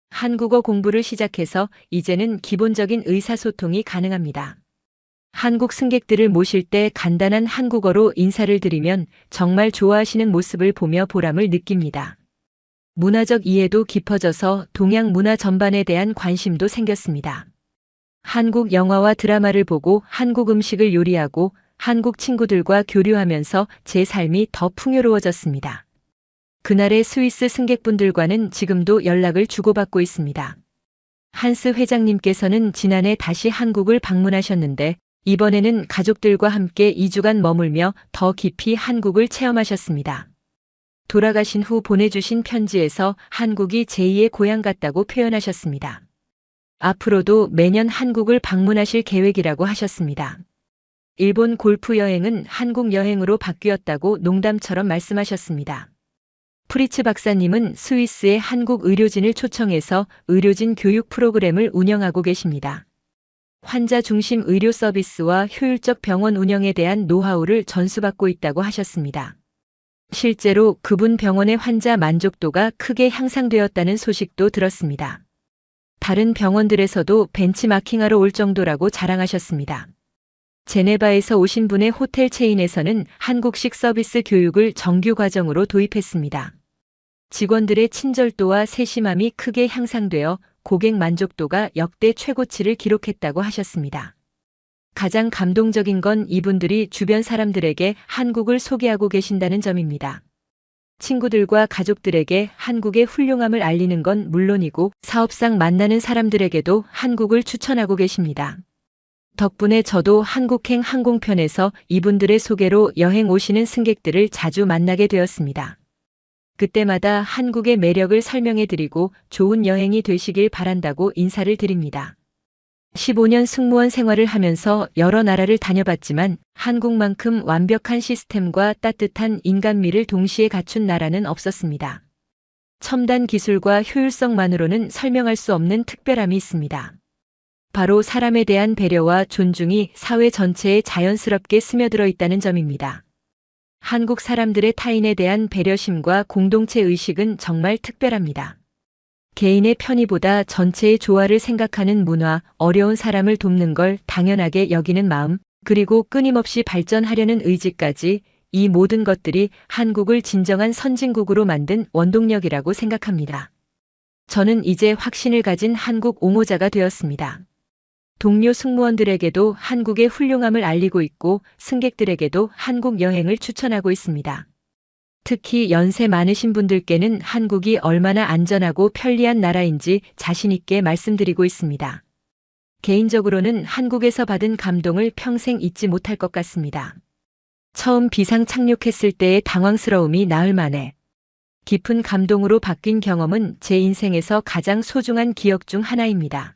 한국어 공부를 시작해서 이제는 기본적인 의사소통이 가능합니다. 한국 승객들을 모실 때 간단한 한국어로 인사를 드리면 정말 좋아하시는 모습을 보며 보람을 느낍니다. 문화적 이해도 깊어져서 동양 문화 전반에 대한 관심도 생겼습니다. 한국 영화와 드라마를 보고 한국 음식을 요리하고 한국 친구들과 교류하면서 제 삶이 더 풍요로워졌습니다. 그날의 스위스 승객분들과는 지금도 연락을 주고받고 있습니다. 한스 회장님께서는 지난해 다시 한국을 방문하셨는데 이번에는 가족들과 함께 2주간 머물며 더 깊이 한국을 체험하셨습니다. 돌아가신 후 보내주신 편지에서 한국이 제2의 고향 같다고 표현하셨습니다. 앞으로도 매년 한국을 방문하실 계획이라고 하셨습니다. 일본 골프 여행은 한국 여행으로 바뀌었다고 농담처럼 말씀하셨습니다. 프리츠 박사님은 스위스의 한국 의료진을 초청해서 의료진 교육 프로그램을 운영하고 계십니다. 환자 중심 의료 서비스와 효율적 병원 운영에 대한 노하우를 전수받고 있다고 하셨습니다. 실제로 그분 병원의 환자 만족도가 크게 향상되었다는 소식도 들었습니다. 다른 병원들에서도 벤치마킹하러 올 정도라고 자랑하셨습니다. 제네바에서 오신 분의 호텔 체인에서는 한국식 서비스 교육을 정규 과정으로 도입했습니다. 직원들의 친절도와 세심함이 크게 향상되어 고객 만족도가 역대 최고치를 기록했다고 하셨습니다. 가장 감동적인 건 이분들이 주변 사람들에게 한국을 소개하고 계신다는 점입니다. 친구들과 가족들에게 한국의 훌륭함을 알리는 건 물론이고 사업상 만나는 사람들에게도 한국을 추천하고 계십니다. 덕분에 저도 한국행 항공편에서 이분들의 소개로 여행 오시는 승객들을 자주 만나게 되었습니다. 그때마다 한국의 매력을 설명해드리고 좋은 여행이 되시길 바란다고 인사를 드립니다. 15년 승무원 생활을 하면서 여러 나라를 다녀봤지만 한국만큼 완벽한 시스템과 따뜻한 인간미를 동시에 갖춘 나라는 없었습니다. 첨단 기술과 효율성만으로는 설명할 수 없는 특별함이 있습니다. 바로 사람에 대한 배려와 존중이 사회 전체에 자연스럽게 스며들어 있다는 점입니다. 한국 사람들의 타인에 대한 배려심과 공동체 의식은 정말 특별합니다. 개인의 편의보다 전체의 조화를 생각하는 문화, 어려운 사람을 돕는 걸 당연하게 여기는 마음, 그리고 끊임없이 발전하려는 의지까지, 이 모든 것들이 한국을 진정한 선진국으로 만든 원동력이라고 생각합니다. 저는 이제 확신을 가진 한국 옹호자가 되었습니다. 동료 승무원들에게도 한국의 훌륭함을 알리고 있고 승객들에게도 한국 여행을 추천하고 있습니다. 특히 연세 많으신 분들께는 한국이 얼마나 안전하고 편리한 나라인지 자신 있게 말씀드리고 있습니다. 개인적으로는 한국에서 받은 감동을 평생 잊지 못할 것 같습니다. 처음 비상 착륙했을 때의 당황스러움이 나흘 만에 깊은 감동으로 바뀐 경험은 제 인생에서 가장 소중한 기억 중 하나입니다.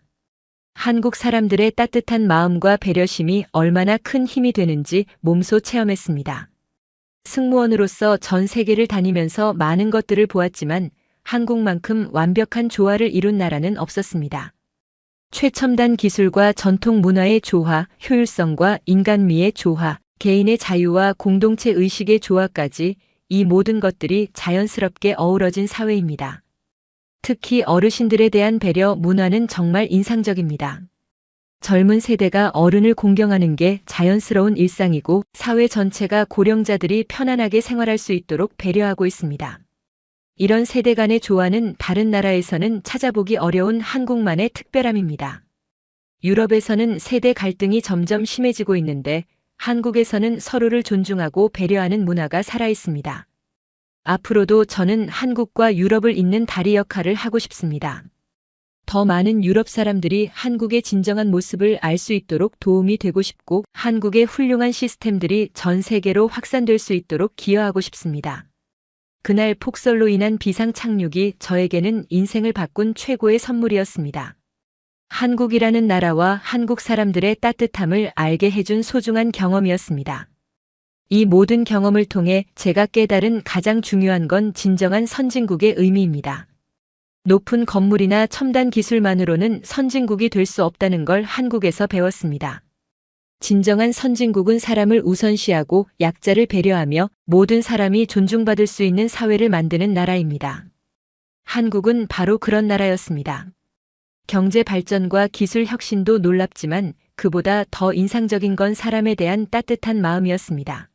한국 사람들의 따뜻한 마음과 배려심이 얼마나 큰 힘이 되는지 몸소 체험했습니다. 승무원으로서 전 세계를 다니면서 많은 것들을 보았지만 한국만큼 완벽한 조화를 이룬 나라는 없었습니다. 최첨단 기술과 전통 문화의 조화, 효율성과 인간미의 조화, 개인의 자유와 공동체 의식의 조화까지, 이 모든 것들이 자연스럽게 어우러진 사회입니다. 특히 어르신들에 대한 배려 문화는 정말 인상적입니다. 젊은 세대가 어른을 공경하는 게 자연스러운 일상이고 사회 전체가 고령자들이 편안하게 생활할 수 있도록 배려하고 있습니다. 이런 세대 간의 조화는 다른 나라에서는 찾아보기 어려운 한국만의 특별함입니다. 유럽에서는 세대 갈등이 점점 심해지고 있는데 한국에서는 서로를 존중하고 배려하는 문화가 살아 있습니다. 앞으로도 저는 한국과 유럽을 잇는 다리 역할을 하고 싶습니다. 더 많은 유럽 사람들이 한국의 진정한 모습을 알 수 있도록 도움이 되고 싶고 한국의 훌륭한 시스템들이 전 세계로 확산될 수 있도록 기여하고 싶습니다. 그날 폭설로 인한 비상 착륙이 저에게는 인생을 바꾼 최고의 선물이었습니다. 한국이라는 나라와 한국 사람들의 따뜻함을 알게 해준 소중한 경험이었습니다. 이 모든 경험을 통해 제가 깨달은 가장 중요한 건 진정한 선진국의 의미입니다. 높은 건물이나 첨단 기술만으로는 선진국이 될 수 없다는 걸 한국에서 배웠습니다. 진정한 선진국은 사람을 우선시하고 약자를 배려하며 모든 사람이 존중받을 수 있는 사회를 만드는 나라입니다. 한국은 바로 그런 나라였습니다. 경제 발전과 기술 혁신도 놀랍지만 그보다 더 인상적인 건 사람에 대한 따뜻한 마음이었습니다.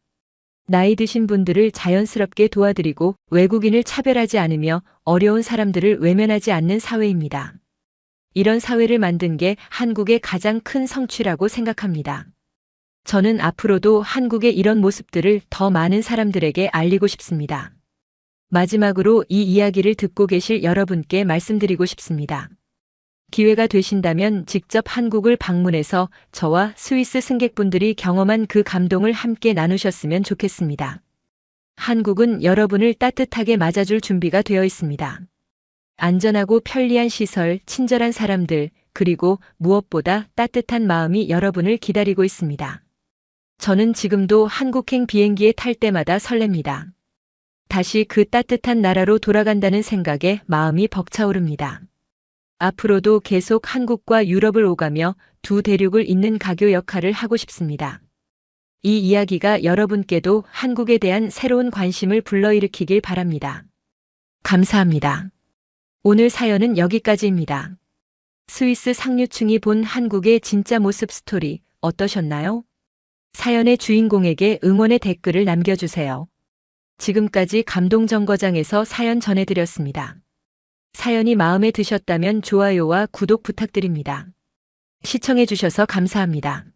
나이 드신 분들을 자연스럽게 도와드리고 외국인을 차별하지 않으며 어려운 사람들을 외면하지 않는 사회입니다. 이런 사회를 만든 게 한국의 가장 큰 성취라고 생각합니다. 저는 앞으로도 한국의 이런 모습들을 더 많은 사람들에게 알리고 싶습니다. 마지막으로 이 이야기를 듣고 계실 여러분께 말씀드리고 싶습니다. 기회가 되신다면 직접 한국을 방문해서 저와 스위스 승객분들이 경험한 그 감동을 함께 나누셨으면 좋겠습니다. 한국은 여러분을 따뜻하게 맞아줄 준비가 되어 있습니다. 안전하고 편리한 시설, 친절한 사람들, 그리고 무엇보다 따뜻한 마음이 여러분을 기다리고 있습니다. 저는 지금도 한국행 비행기에 탈 때마다 설렙니다. 다시 그 따뜻한 나라로 돌아간다는 생각에 마음이 벅차오릅니다. 앞으로도 계속 한국과 유럽을 오가며 두 대륙을 잇는 가교 역할을 하고 싶습니다. 이 이야기가 여러분께도 한국에 대한 새로운 관심을 불러일으키길 바랍니다. 감사합니다. 오늘 사연은 여기까지입니다. 스위스 상류층이 본 한국의 진짜 모습 스토리 어떠셨나요? 사연의 주인공에게 응원의 댓글을 남겨주세요. 지금까지 감동정거장에서 사연 전해드렸습니다. 사연이 마음에 드셨다면 좋아요와 구독 부탁드립니다. 시청해주셔서 감사합니다.